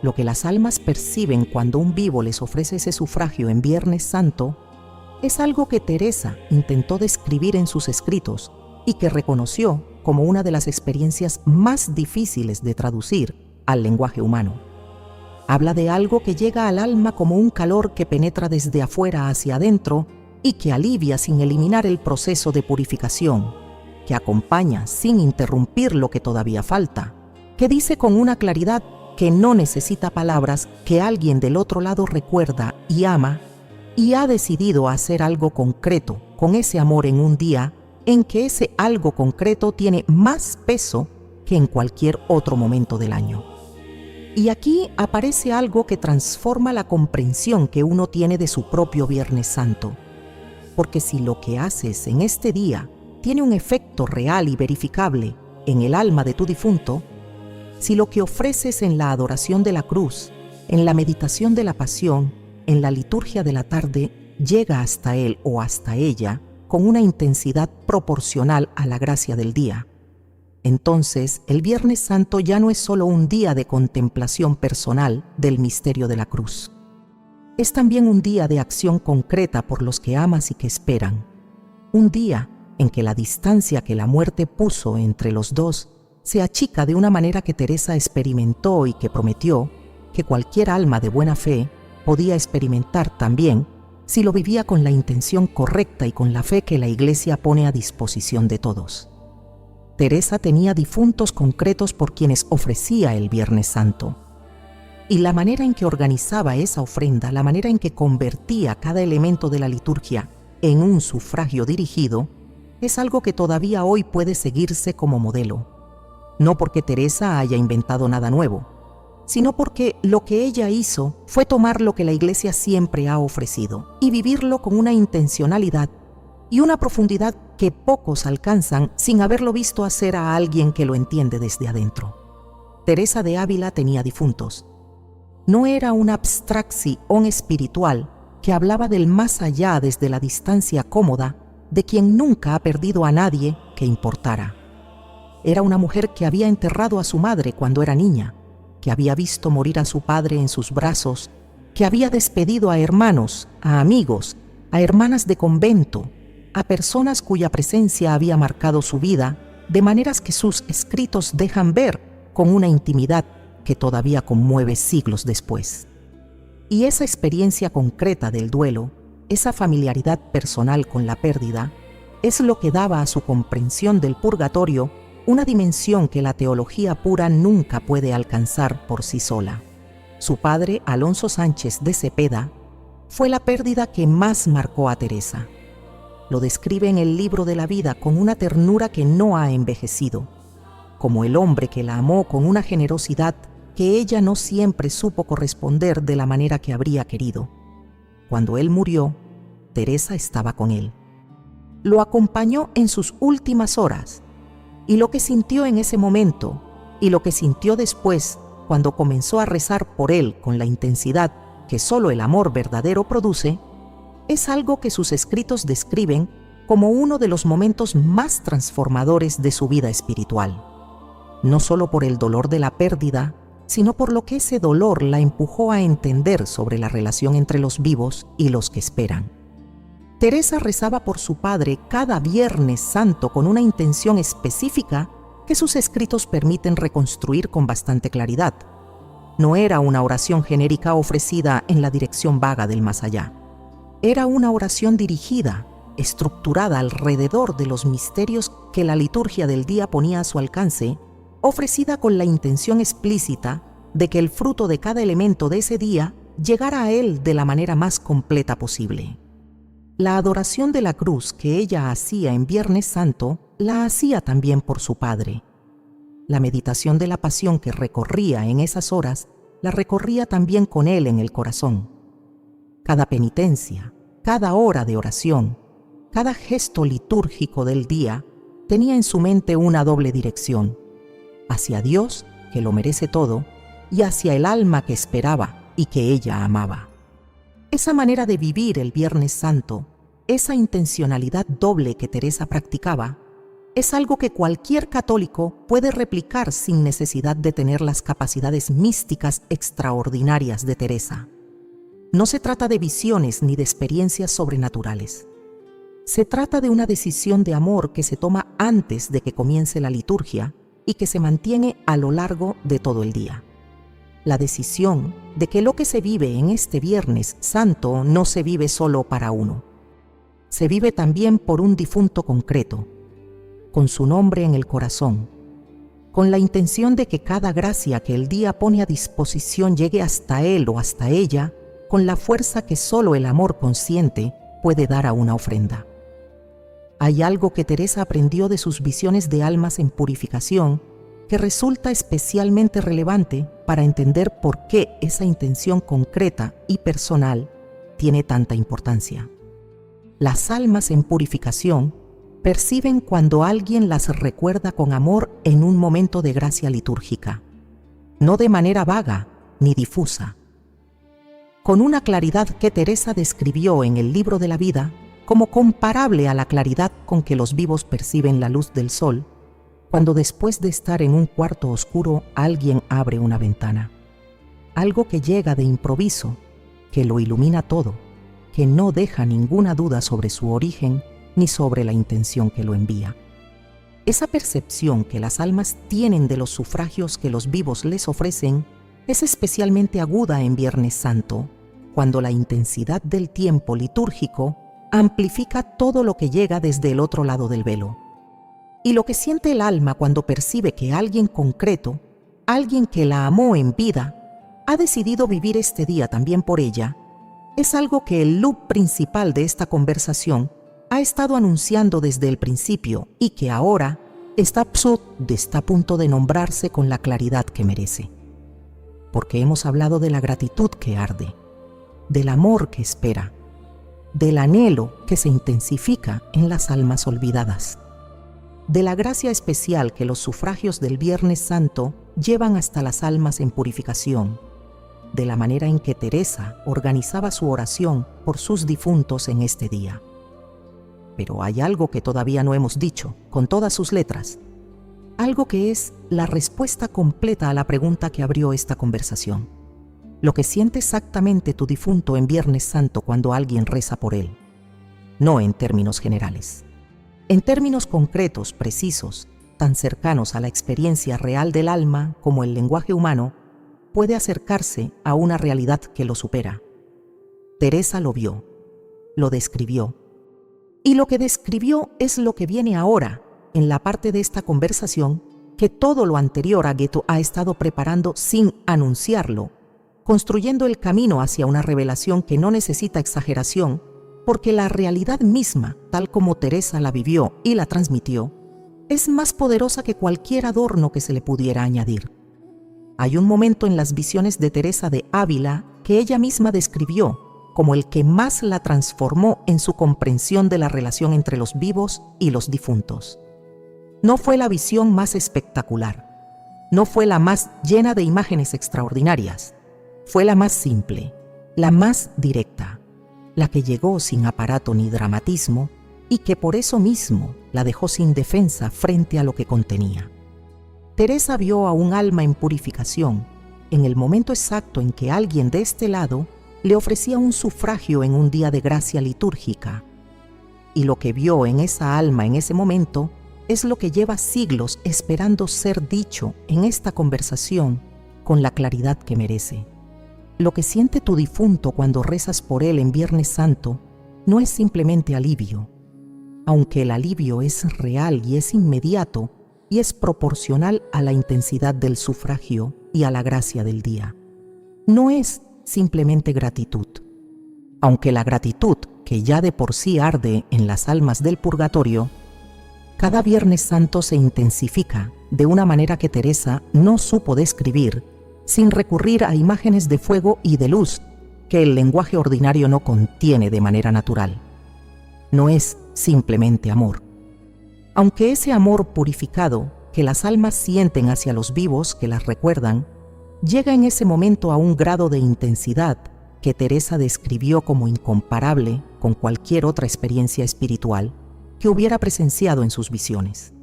Lo que las almas perciben cuando un vivo les ofrece ese sufragio en Viernes Santo es algo que Teresa intentó describir en sus escritos y que reconoció como una de las experiencias más difíciles de traducir al lenguaje humano. Habla de algo que llega al alma como un calor que penetra desde afuera hacia adentro y que alivia sin eliminar el proceso de purificación, que acompaña sin interrumpir lo que todavía falta, que dice con una claridad que no necesita palabras, que alguien del otro lado recuerda y ama y ha decidido hacer algo concreto con ese amor en un día en que ese algo concreto tiene más peso que en cualquier otro momento del año. Y aquí aparece algo que transforma la comprensión que uno tiene de su propio Viernes Santo, porque si lo que haces en este día tiene un efecto real y verificable en el alma de tu difunto, si lo que ofreces en la adoración de la cruz, en la meditación de la pasión, en la liturgia de la tarde, llega hasta él o hasta ella con una intensidad proporcional a la gracia del día, entonces el Viernes Santo ya no es solo un día de contemplación personal del misterio de la cruz. Es también un día de acción concreta por los que amas y que esperan. Un día en que la distancia que la muerte puso entre los dos se achica de una manera que Teresa experimentó y que prometió que cualquier alma de buena fe podía experimentar también si lo vivía con la intención correcta y con la fe que la Iglesia pone a disposición de todos. Teresa tenía difuntos concretos por quienes ofrecía el Viernes Santo. Y la manera en que organizaba esa ofrenda, la manera en que convertía cada elemento de la liturgia en un sufragio dirigido, es algo que todavía hoy puede seguirse como modelo. No porque Teresa haya inventado nada nuevo, sino porque lo que ella hizo fue tomar lo que la Iglesia siempre ha ofrecido y vivirlo con una intencionalidad y una profundidad que pocos alcanzan sin haberlo visto hacer a alguien que lo entiende desde adentro. Teresa de Ávila tenía difuntos. No era una abstracción espiritual que hablaba del más allá desde la distancia cómoda de quien nunca ha perdido a nadie que importara. Era una mujer que había enterrado a su madre cuando era niña, que había visto morir a su padre en sus brazos, que había despedido a hermanos, a amigos, a hermanas de convento, a personas cuya presencia había marcado su vida, de maneras que sus escritos dejan ver con una intimidad que todavía conmueve siglos después. Y esa experiencia concreta del duelo, esa familiaridad personal con la pérdida, es lo que daba a su comprensión del purgatorio una dimensión que la teología pura nunca puede alcanzar por sí sola. Su padre, Alonso Sánchez de Cepeda, fue la pérdida que más marcó a Teresa. Lo describe en el libro de la vida con una ternura que no ha envejecido, como el hombre que la amó con una generosidad que ella no siempre supo corresponder de la manera que habría querido. Cuando él murió, Teresa estaba con él. Lo acompañó en sus últimas horas, y lo que sintió en ese momento y lo que sintió después cuando comenzó a rezar por él con la intensidad que solo el amor verdadero produce, es algo que sus escritos describen como uno de los momentos más transformadores de su vida espiritual. no solo por el dolor de la pérdida, sino por lo que ese dolor la empujó a entender sobre la relación entre los vivos y los que esperan. Teresa rezaba por su padre cada Viernes Santo con una intención específica que sus escritos permiten reconstruir con bastante claridad. No era una oración genérica ofrecida en la dirección vaga del más allá. Era una oración dirigida, estructurada alrededor de los misterios que la liturgia del día ponía a su alcance, ofrecida con la intención explícita de que el fruto de cada elemento de ese día llegara a él de la manera más completa posible. La adoración de la cruz que ella hacía en Viernes Santo la hacía también por su padre. La meditación de la pasión que recorría en esas horas la recorría también con él en el corazón. Cada penitencia, cada hora de oración, cada gesto litúrgico del día tenía en su mente una doble dirección: hacia Dios, que lo merece todo, y hacia el alma que esperaba y que ella amaba. Esa manera de vivir el Viernes Santo, esa intencionalidad doble que Teresa practicaba, es algo que cualquier católico puede replicar sin necesidad de tener las capacidades místicas extraordinarias de Teresa. No se trata de visiones ni de experiencias sobrenaturales. Se trata de una decisión de amor que se toma antes de que comience la liturgia y que se mantiene a lo largo de todo el día. La decisión de que lo que se vive en este Viernes Santo no se vive solo para uno. Se vive también por un difunto concreto, con su nombre en el corazón, con la intención de que cada gracia que el día pone a disposición llegue hasta él o hasta ella con la fuerza que solo el amor consciente puede dar a una ofrenda. Hay algo que Teresa aprendió de sus visiones de almas en purificación que resulta especialmente relevante para entender por qué esa intención concreta y personal tiene tanta importancia. Las almas en purificación perciben cuando alguien las recuerda con amor en un momento de gracia litúrgica, no de manera vaga ni difusa, con una claridad que Teresa describió en el Libro de la Vida como comparable a la claridad con que los vivos perciben la luz del sol, cuando después de estar en un cuarto oscuro alguien abre una ventana. Algo que llega de improviso, que lo ilumina todo, que no deja ninguna duda sobre su origen ni sobre la intención que lo envía. Esa percepción que las almas tienen de los sufragios que los vivos les ofrecen es especialmente aguda en Viernes Santo, cuando la intensidad del tiempo litúrgico amplifica todo lo que llega desde el otro lado del velo. Y lo que siente el alma cuando percibe que alguien concreto, alguien que la amó en vida, ha decidido vivir este día también por ella, es algo que el loop principal de esta conversación ha estado anunciando desde el principio y que ahora está a punto de nombrarse con la claridad que merece. Porque hemos hablado de la gratitud que arde, del amor que espera, del anhelo que se intensifica en las almas olvidadas, de la gracia especial que los sufragios del Viernes Santo llevan hasta las almas en purificación, de la manera en que Teresa organizaba su oración por sus difuntos en este día. Pero hay algo que todavía no hemos dicho, con todas sus letras, algo que es la respuesta completa a la pregunta que abrió esta conversación. Lo que siente exactamente tu difunto en Viernes Santo cuando alguien reza por él. No en términos generales. En términos concretos, precisos, tan cercanos a la experiencia real del alma como el lenguaje humano, puede acercarse a una realidad que lo supera. Teresa lo vio, lo describió. Y lo que describió es lo que viene ahora, en la parte de esta conversación, que todo lo anterior a Goethe ha estado preparando sin anunciarlo, construyendo el camino hacia una revelación que no necesita exageración, porque la realidad misma, tal como Teresa la vivió y la transmitió, es más poderosa que cualquier adorno que se le pudiera añadir. Hay un momento en las visiones de Teresa de Ávila que ella misma describió como el que más la transformó en su comprensión de la relación entre los vivos y los difuntos. No fue la visión más espectacular, no fue la más llena de imágenes extraordinarias, fue la más simple, la más directa, la que llegó sin aparato ni dramatismo y que por eso mismo la dejó sin defensa frente a lo que contenía. Teresa vio a un alma en purificación en el momento exacto en que alguien de este lado le ofrecía un sufragio en un día de gracia litúrgica. Y lo que vio en esa alma en ese momento es lo que lleva siglos esperando ser dicho en esta conversación con la claridad que merece. Lo que siente tu difunto cuando rezas por él en Viernes Santo no es simplemente alivio, aunque el alivio es real y es inmediato y es proporcional a la intensidad del sufragio y a la gracia del día. No es simplemente gratitud, aunque la gratitud, que ya de por sí arde en las almas del purgatorio, cada Viernes Santo se intensifica de una manera que Teresa no supo describir sin recurrir a imágenes de fuego y de luz que el lenguaje ordinario no contiene de manera natural. No es simplemente amor. Aunque ese amor purificado que las almas sienten hacia los vivos que las recuerdan, llega en ese momento a un grado de intensidad que Teresa describió como incomparable con cualquier otra experiencia espiritual que hubiera presenciado en sus visiones.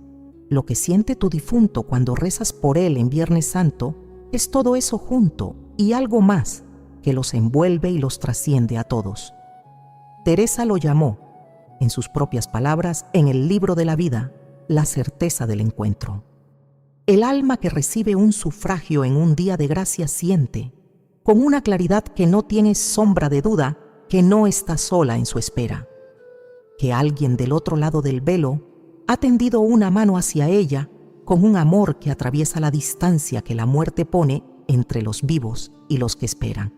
Lo que siente tu difunto cuando rezas por él en Viernes Santo es todo eso junto y algo más que los envuelve y los trasciende a todos. Teresa lo llamó, en sus propias palabras, en el libro de la vida, la certeza del encuentro. El alma que recibe un sufragio en un día de gracia siente, con una claridad que no tiene sombra de duda, que no está sola en su espera, que alguien del otro lado del velo ha tendido una mano hacia ella con un amor que atraviesa la distancia que la muerte pone entre los vivos y los que esperan.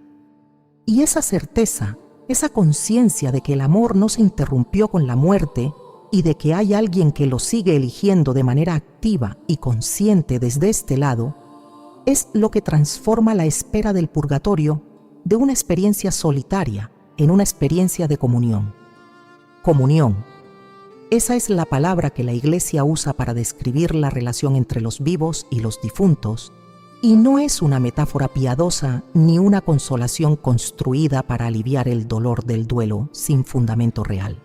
Y esa certeza, esa conciencia de que el amor no se interrumpió con la muerte y de que hay alguien que lo sigue eligiendo de manera activa y consciente desde este lado, es lo que transforma la espera del purgatorio de una experiencia solitaria en una experiencia de comunión. Comunión. Esa es la palabra que la Iglesia usa para describir la relación entre los vivos y los difuntos, y no es una metáfora piadosa ni una consolación construida para aliviar el dolor del duelo sin fundamento real.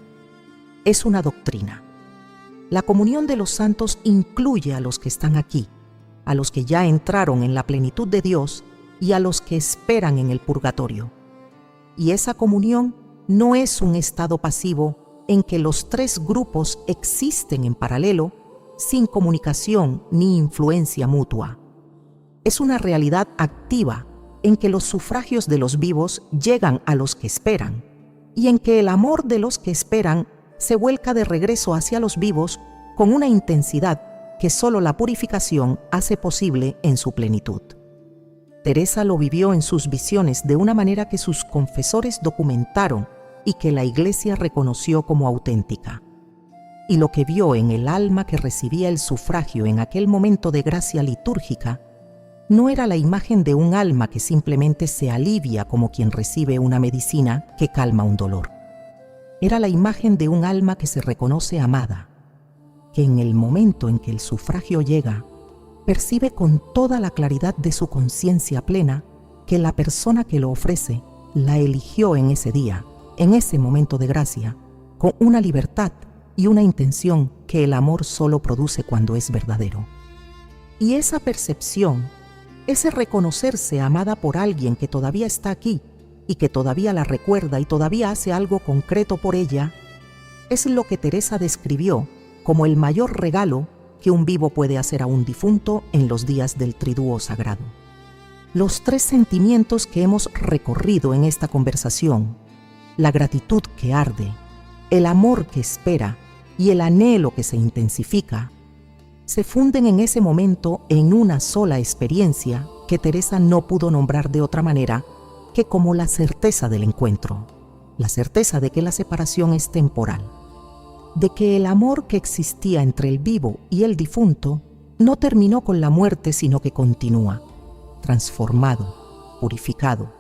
Es una doctrina. La comunión de los santos incluye a los que están aquí, a los que ya entraron en la plenitud de Dios y a los que esperan en el purgatorio. Y esa comunión no es un estado pasivo en que los tres grupos existen en paralelo, sin comunicación ni influencia mutua. Es una realidad activa en que los sufragios de los vivos llegan a los que esperan y en que el amor de los que esperan se vuelca de regreso hacia los vivos con una intensidad que solo la purificación hace posible en su plenitud. Teresa lo vivió en sus visiones de una manera que sus confesores documentaron y que la Iglesia reconoció como auténtica. Y lo que vio en el alma que recibía el sufragio en aquel momento de gracia litúrgica no era la imagen de un alma que simplemente se alivia como quien recibe una medicina que calma un dolor. Era la imagen de un alma que se reconoce amada, que en el momento en que el sufragio llega, percibe con toda la claridad de su conciencia plena que la persona que lo ofrece la eligió en ese día, en ese momento de gracia, con una libertad y una intención que el amor solo produce cuando es verdadero. Y esa percepción, ese reconocerse amada por alguien que todavía está aquí y que todavía la recuerda y todavía hace algo concreto por ella, es lo que Teresa describió como el mayor regalo que un vivo puede hacer a un difunto en los días del Triduo Sagrado. Los tres sentimientos que hemos recorrido en esta conversación, la gratitud que arde, el amor que espera y el anhelo que se intensifica, se funden en ese momento en una sola experiencia que Teresa no pudo nombrar de otra manera que como la certeza del encuentro, la certeza de que la separación es temporal, de que el amor que existía entre el vivo y el difunto no terminó con la muerte, sino que continúa, transformado, purificado,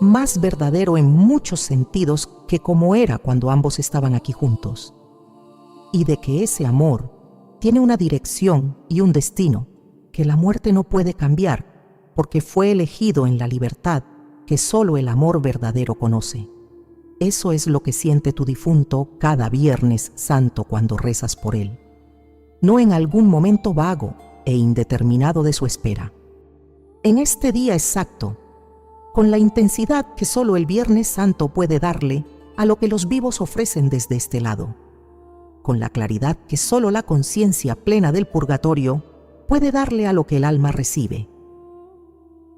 más verdadero en muchos sentidos que como era cuando ambos estaban aquí juntos, y de que ese amor tiene una dirección y un destino que la muerte no puede cambiar porque fue elegido en la libertad que solo el amor verdadero conoce. Eso es lo que siente tu difunto cada Viernes Santo cuando rezas por él. No en algún momento vago, e indeterminado de su espera. En este día exacto, con la intensidad que solo el Viernes Santo puede darle a lo que los vivos ofrecen desde este lado, con la claridad que solo la conciencia plena del purgatorio puede darle a lo que el alma recibe,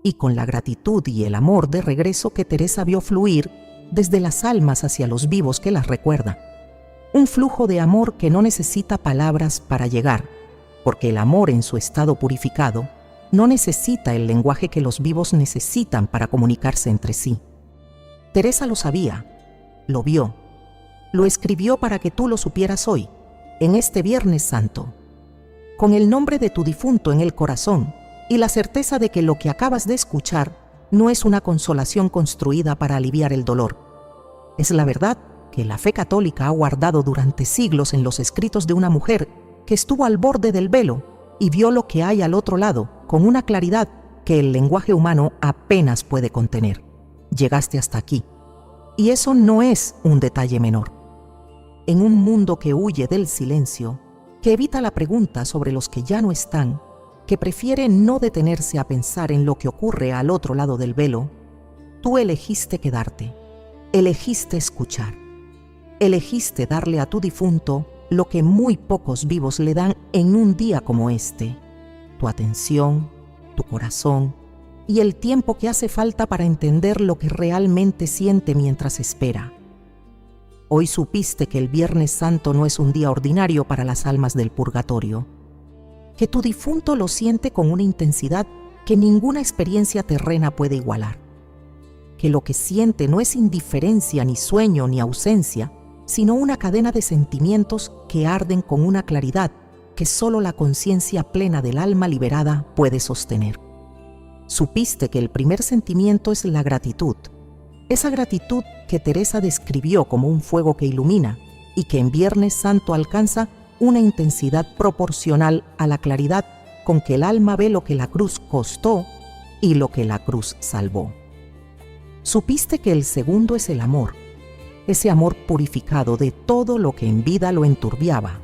y con la gratitud y el amor de regreso que Teresa vio fluir desde las almas hacia los vivos que las recuerda. Un flujo de amor que no necesita palabras para llegar, porque el amor en su estado purificado no necesita el lenguaje que los vivos necesitan para comunicarse entre sí. Teresa lo sabía, lo vio, lo escribió para que tú lo supieras hoy, en este Viernes Santo, con el nombre de tu difunto en el corazón y la certeza de que lo que acabas de escuchar no es una consolación construida para aliviar el dolor. Es la verdad que la fe católica ha guardado durante siglos en los escritos de una mujer que estuvo al borde del velo y vio lo que hay al otro lado con una claridad que el lenguaje humano apenas puede contener. Llegaste hasta aquí. Y eso no es un detalle menor. En un mundo que huye del silencio, que evita la pregunta sobre los que ya no están, que prefiere no detenerse a pensar en lo que ocurre al otro lado del velo, tú elegiste quedarte, elegiste escuchar, elegiste darle a tu difunto lo que muy pocos vivos le dan en un día como este: tu atención, tu corazón y el tiempo que hace falta para entender lo que realmente siente mientras espera. Hoy supiste que el Viernes Santo no es un día ordinario para las almas del purgatorio, que tu difunto lo siente con una intensidad que ninguna experiencia terrena puede igualar, que lo que siente no es indiferencia, ni sueño, ni ausencia, sino una cadena de sentimientos que arden con una claridad que solo la conciencia plena del alma liberada puede sostener. Supiste que el primer sentimiento es la gratitud, esa gratitud que Teresa describió como un fuego que ilumina y que en Viernes Santo alcanza una intensidad proporcional a la claridad con que el alma ve lo que la cruz costó y lo que la cruz salvó. Supiste que el segundo es el amor, ese amor purificado de todo lo que en vida lo enturbiaba,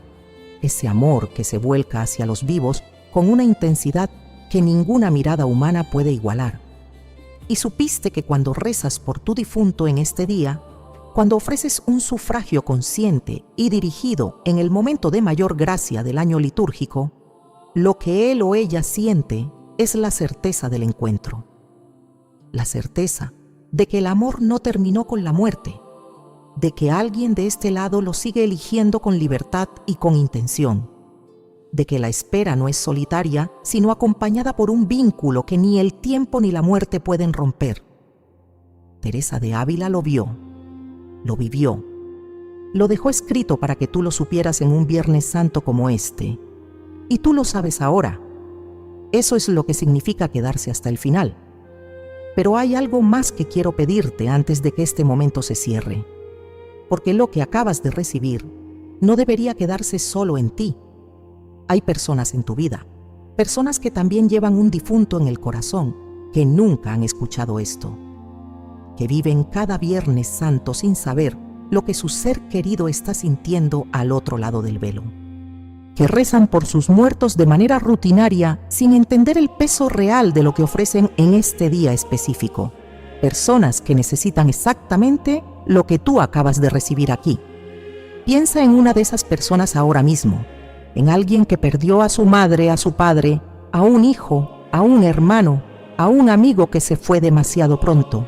ese amor que se vuelca hacia los vivos con una intensidad que ninguna mirada humana puede igualar. Y supiste que cuando rezas por tu difunto en este día, cuando ofreces un sufragio consciente y dirigido en el momento de mayor gracia del año litúrgico, lo que él o ella siente es la certeza del encuentro, la certeza de que el amor no terminó con la muerte, de que alguien de este lado lo sigue eligiendo con libertad y con intención, de que la espera no es solitaria, sino acompañada por un vínculo que ni el tiempo ni la muerte pueden romper. Teresa de Ávila lo vio, lo vivió, lo dejó escrito para que tú lo supieras en un Viernes Santo como este, y tú lo sabes ahora. Eso es lo que significa quedarse hasta el final. Pero hay algo más que quiero pedirte antes de que este momento se cierre, porque lo que acabas de recibir no debería quedarse solo en ti. Hay personas en tu vida, personas que también llevan un difunto en el corazón, que nunca han escuchado esto, que viven cada Viernes Santo sin saber lo que su ser querido está sintiendo al otro lado del velo, que rezan por sus muertos de manera rutinaria sin entender el peso real de lo que ofrecen en este día específico, personas que necesitan exactamente lo que tú acabas de recibir aquí. Piensa en una de esas personas ahora mismo, en alguien que perdió a su madre, a su padre, a un hijo, a un hermano, a un amigo que se fue demasiado pronto.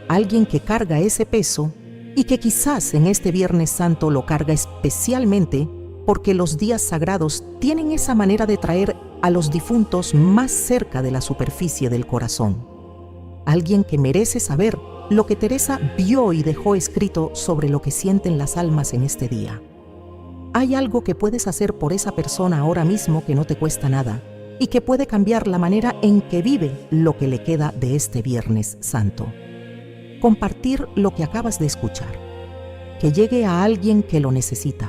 Alguien que carga ese peso y que quizás en este Viernes Santo lo carga especialmente porque los días sagrados tienen esa manera de traer a los difuntos más cerca de la superficie del corazón. Alguien que merece saber lo que Teresa vio y dejó escrito sobre lo que sienten las almas en este día. Hay algo que puedes hacer por esa persona ahora mismo que no te cuesta nada y que puede cambiar la manera en que vive lo que le queda de este Viernes Santo. Compartir lo que acabas de escuchar, que llegue a alguien que lo necesita,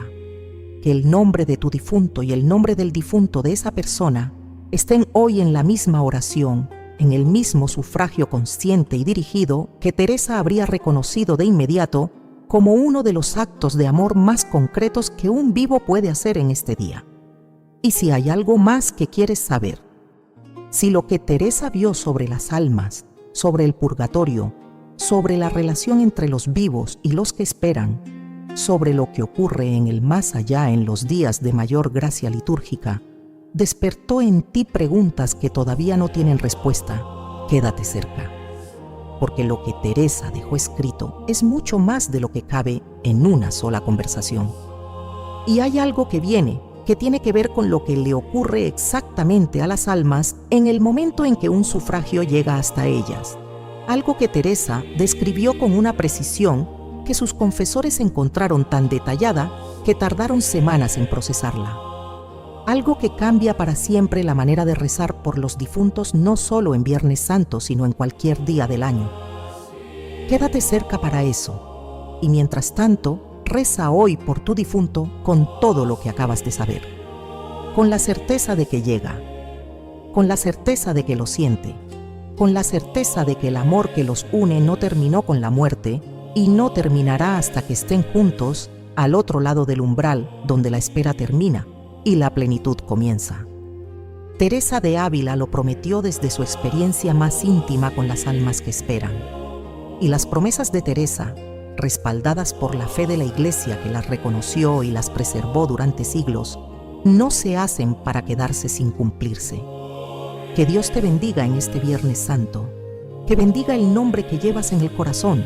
que el nombre de tu difunto y el nombre del difunto de esa persona estén hoy en la misma oración, en el mismo sufragio consciente y dirigido que Teresa habría reconocido de inmediato como uno de los actos de amor más concretos que un vivo puede hacer en este día. Y si hay algo más que quieres saber, si lo que Teresa vio sobre las almas, sobre el purgatorio, sobre la relación entre los vivos y los que esperan, sobre lo que ocurre en el más allá en los días de mayor gracia litúrgica, despertó en ti preguntas que todavía no tienen respuesta, quédate cerca. Porque lo que Teresa dejó escrito es mucho más de lo que cabe en una sola conversación. Y hay algo que viene, que tiene que ver con lo que le ocurre exactamente a las almas en el momento en que un sufragio llega hasta ellas. Algo que Teresa describió con una precisión que sus confesores encontraron tan detallada que tardaron semanas en procesarla. Algo que cambia para siempre la manera de rezar por los difuntos no solo en Viernes Santo, sino en cualquier día del año. Quédate cerca para eso, y mientras tanto, reza hoy por tu difunto con todo lo que acabas de saber, con la certeza de que llega, con la certeza de que lo siente, con la certeza de que el amor que los une no terminó con la muerte y no terminará hasta que estén juntos al otro lado del umbral donde la espera termina y la plenitud comienza. Teresa de Ávila lo prometió desde su experiencia más íntima con las almas que esperan. Y las promesas de Teresa, respaldadas por la fe de la Iglesia que las reconoció y las preservó durante siglos, no se hacen para quedarse sin cumplirse. Que Dios te bendiga en este Viernes Santo, que bendiga el nombre que llevas en el corazón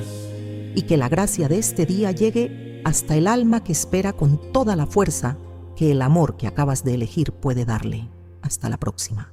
y que la gracia de este día llegue hasta el alma que espera con toda la fuerza que el amor que acabas de elegir puede darle. Hasta la próxima.